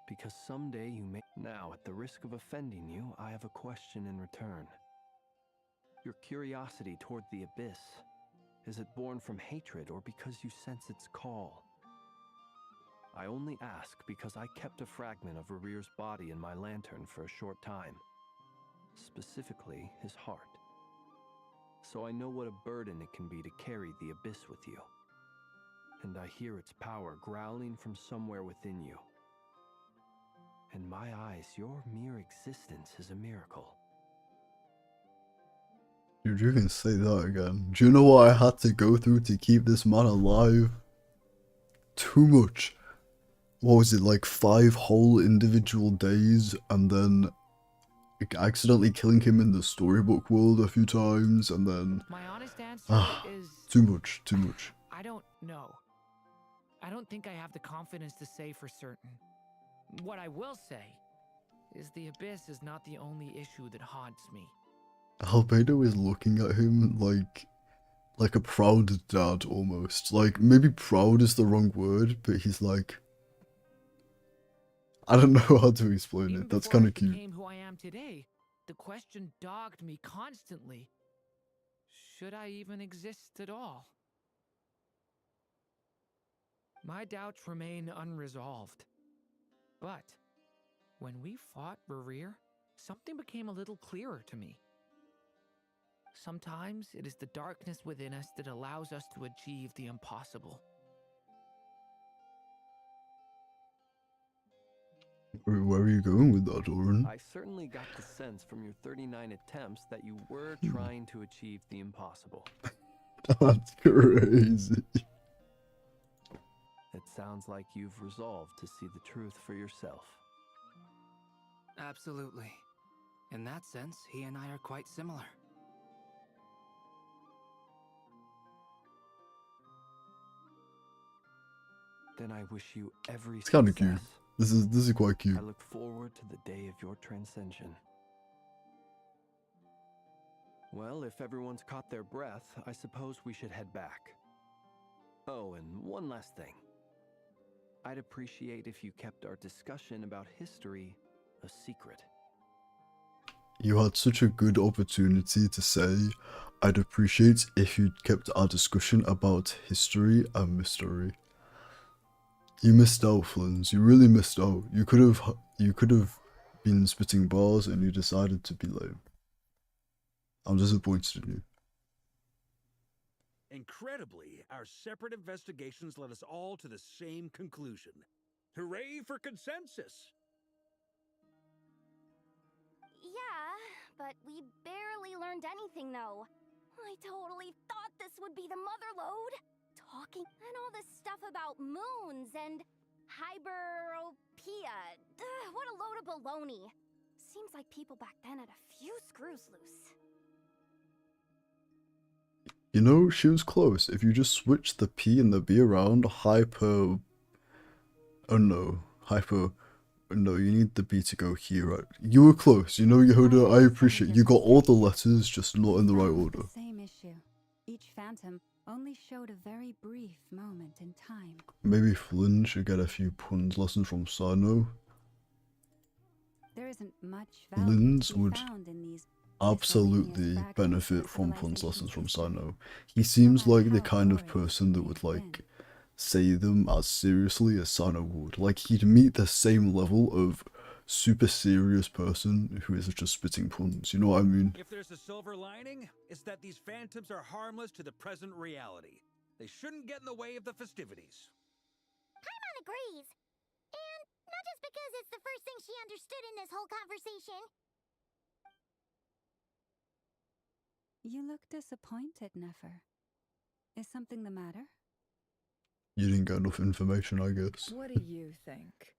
Because someday you may... Now, at the risk of offending you, I have a question in return. Your curiosity toward the abyss, is it born from hatred or because you sense its call? I only ask because I kept a fragment of Rerear's body in my lantern for a short time. Specifically, his heart. So I know what a burden it can be to carry the abyss with you. And I hear its power growling from somewhere within you. In my eyes, your mere existence is a miracle. Dude, you can say that again. Do you know what I had to go through to keep this man alive? Too much. What was it, like 5 whole individual days, and then accidentally killing him in the storybook world a few times, and then... My honest answer is... Too much, too much. I don't know. I don't think I have the confidence to say for certain. What I will say is the abyss is not the only issue that haunts me. Albedo is looking at him like a proud dad almost. Like, maybe proud is the wrong word, but he's like... I don't know how to explain it. That's kind of cute. Became who I am today, the question dogged me constantly. Should I even exist at all? My doubts remain unresolved. But when we fought Rerear, something became a little clearer to me. Sometimes it is the darkness within us that allows us to achieve the impossible. Where are you going with that, Oren? I certainly got the sense from your 39 attempts that you were trying to achieve the impossible. That's crazy. It sounds like you've resolved to see the truth for yourself. Absolutely. In that sense, he and I are quite similar. Then I wish you every It's kind of success. cute. This is quite cute. I look forward to the day of your transcension. Well, if everyone's caught their breath, I suppose we should head back. Oh, and one last thing. I'd appreciate if you kept our discussion about history a secret. You had such a good opportunity to say, I'd appreciate if you'd kept our discussion about history a mystery. You missed out, Flins. You really missed out. You could have been spitting bars and you decided to be lame. I'm disappointed in you. Incredibly, our separate investigations led us all to the same conclusion. Hooray for consensus! Yeah, but we barely learned anything though. I totally thought this would be the mother lode. Talking and all this stuff about moons and hyperopia. What a load of baloney. Seems like people back then had a few screws loose. You know, she was close. If you just switch the P and the B around, hyper... Oh no. Hyper... No, you need the B to go here, right? You were close. You know, Yehuda, I appreciate you got all the letters, just not in the right order. Same issue. Each phantom only showed a very brief moment in time. Maybe Flynn should get a few puns lessons from Sano. There isn't much value Linz to be would found in these absolutely benefit from puns lessons from Sano. He seems like the kind of person that would, like, say them as seriously as Sano would. Like, he'd meet the same level of super serious person who is just spitting puns, you know what I mean? If there's a silver lining, it's that these phantoms are harmless to the present reality. They shouldn't get in the way of the festivities. Paimon agrees. And not just because it's the first thing she understood in this whole conversation. You look disappointed, Nefer. Is something the matter? You didn't get enough information, I guess. What do you think?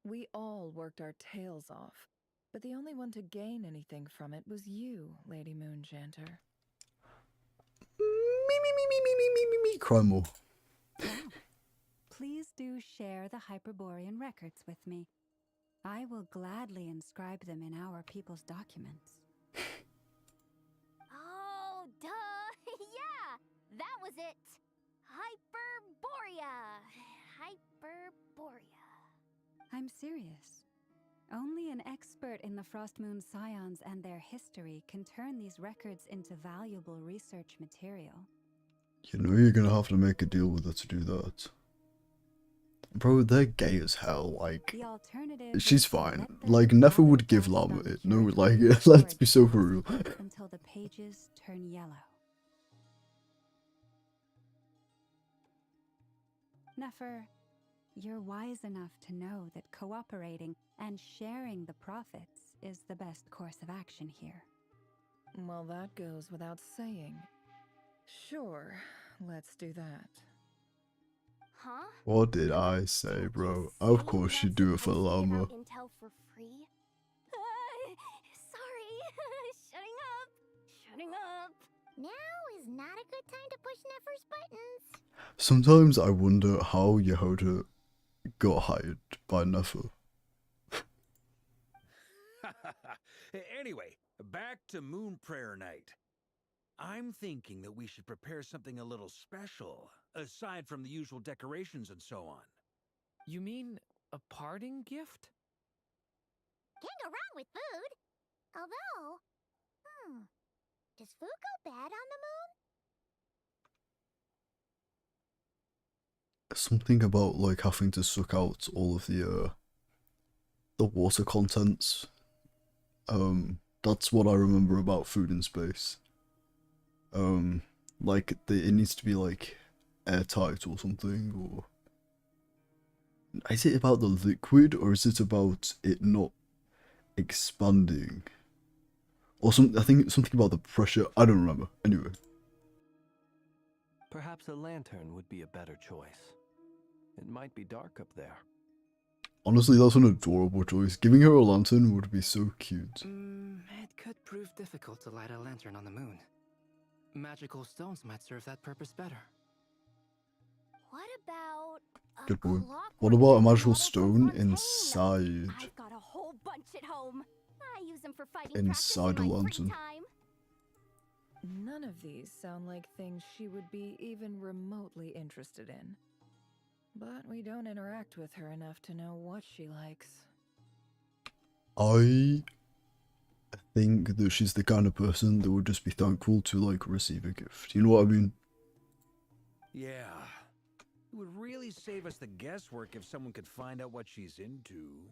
We all worked our tails off, but the only one to gain anything from it was you, Lady Moonjanter. Me. Cry more. Wow. Please do share the Hyperborean records with me. I will gladly inscribe them in our people's documents. Oh, duh! Yeah! That was it! Hyperborea! Hyperborea. I'm serious. Only an expert in the Frost Moon Scions and their history can turn these records into valuable research material. You know you're gonna have to make a deal with her to do that. Bro, they're gay as hell, like... The alternative She's fine. Like, Nefer would give Llama it. No, like, let's be so for real. Until the pages turn yellow. Nefer, you're wise enough to know that cooperating and sharing the profits is the best course of action here. Well, that goes without saying. Sure, let's do that. Huh? What did I say, bro? Of course you do it for Llama. Intel for free? Sorry. Shutting up. Now is not a good time to push Nefer's buttons. Sometimes I wonder how Yehuda got hired by Nefer. Anyway, back to Moon Prayer Night. I'm thinking that we should prepare something a little special, aside from the usual decorations and so on. You mean a parting gift? Can't go wrong with food. Although, does food go bad on the moon? Something about, like, having to suck out all of the water contents. That's what I remember about food in space. Like, it needs to be, like, airtight or something, or... Is it about the liquid, or is it about it not expanding? Or some, I think it's something about the pressure. I don't remember. Anyway. Perhaps a lantern would be a better choice. It might be dark up there. Honestly, that's an adorable choice. Giving her a lantern would be so cute. It could prove difficult to light a lantern on the moon. Magical stones might serve that purpose better. What about Good point. What about a magical stone inside? I've got a whole bunch at home. I use them for fighting Inside a lantern. None of these sound like things she would be even remotely interested in. But we don't interact with her enough to know what she likes. I think that she's the kind of person that would just be thankful to, like, receive a gift. You know what I mean? Yeah. It would really save us the guesswork if someone could find out what she's into.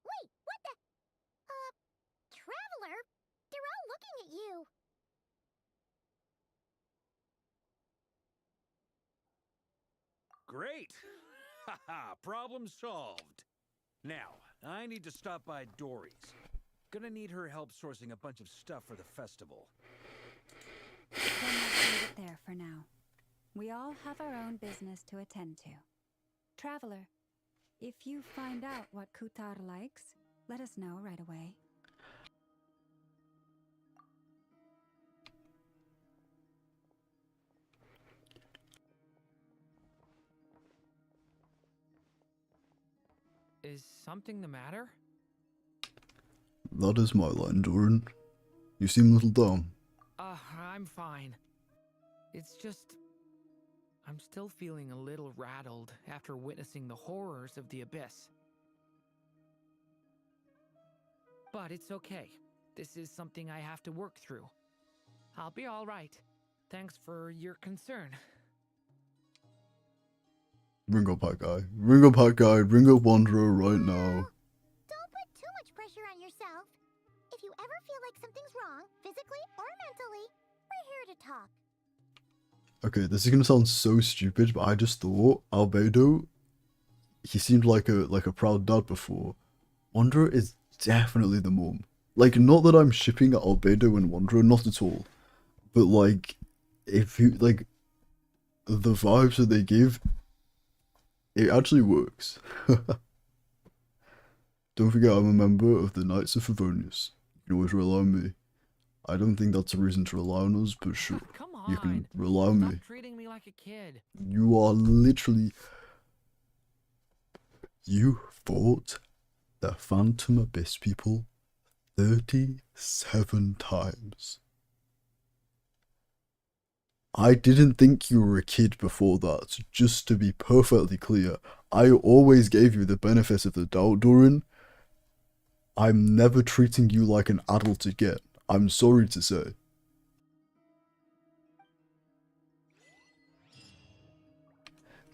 Wait, what the? Traveler? They're all looking at you. Great! Haha, problem solved. Now, I need to stop by Dory's. Gonna need her help sourcing a bunch of stuff for the festival. Then let's leave it there for now. We all have our own business to attend to. Traveler, if you find out what Kutar likes, let us know right away. Is something the matter? That is my line, Doran. You seem a little down. I'm fine. It's just... I'm still feeling a little rattled after witnessing the horrors of the Abyss. But it's okay. This is something I have to work through. I'll be all right. Thanks for your concern. Bring up that guy. Bring up that guy. Bring up Wanderer right now. Don't put too much pressure on yourself. If you ever feel like something's wrong, physically or mentally, we're here to talk. Okay, this is gonna sound so stupid, but I just thought Albedo, he seemed like a proud dad before. Wanderer is definitely the mum. Like, not that I'm shipping Albedo and Wanderer, not at all. But like, if you like the vibes that they give, it actually works. Don't forget I'm a member of the Knights of Favonius. You can always rely on me. I don't think that's a reason to rely on us, but sure. Come on. You can rely on Stop me. treating me like a kid. You are literally... You fought the Phantom Abyss people 37 times. I didn't think you were a kid before that, just to be perfectly clear. I always gave you the benefit of the doubt, Doran. I'm never treating you like an adult again. I'm sorry to say.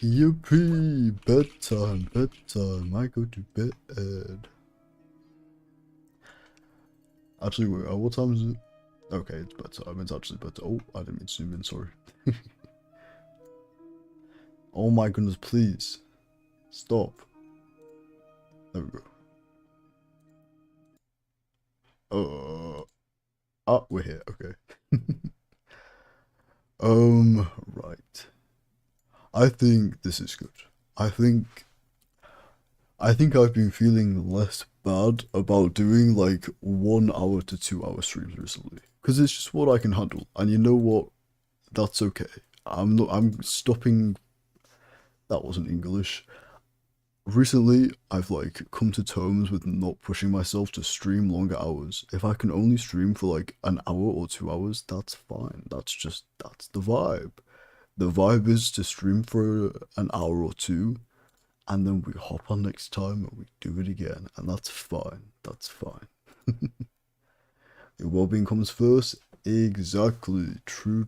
Yippee! Bedtime, bedtime. I go to bed. Actually, wait, what time is it? Okay, it's bedtime. It's actually bedtime. Oh, I didn't mean to zoom in, sorry. Oh my goodness, please. Stop. There we go. We're here, okay. Right. I think this is good. I think I've been feeling less bad about doing like 1 hour to 2 hour streams recently. Because it's just what I can handle. And you know what? That's okay. I'm stopping. That wasn't English. Recently, I've like come to terms with not pushing myself to stream longer hours. If I can only stream for like an hour or 2 hours, that's fine. That's the vibe. The vibe is to stream for an hour or two, and then we hop on next time and we do it again, and that's fine. That's fine. Your well-being comes first. Exactly. True.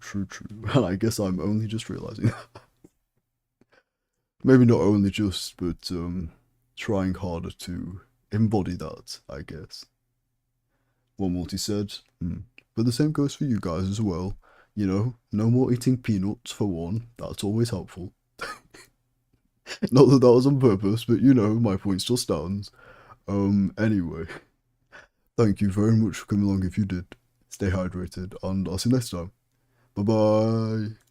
And I guess I'm only just realizing that. Maybe not only just, but trying harder to embody that, I guess. What Multi said. But the same goes for you guys as well. You know, no more eating peanuts for one. That's always helpful. Not that that was on purpose, but you know, my point still stands. Anyway, thank you very much for coming along if you did. Stay hydrated, and I'll see you next time. Bye bye.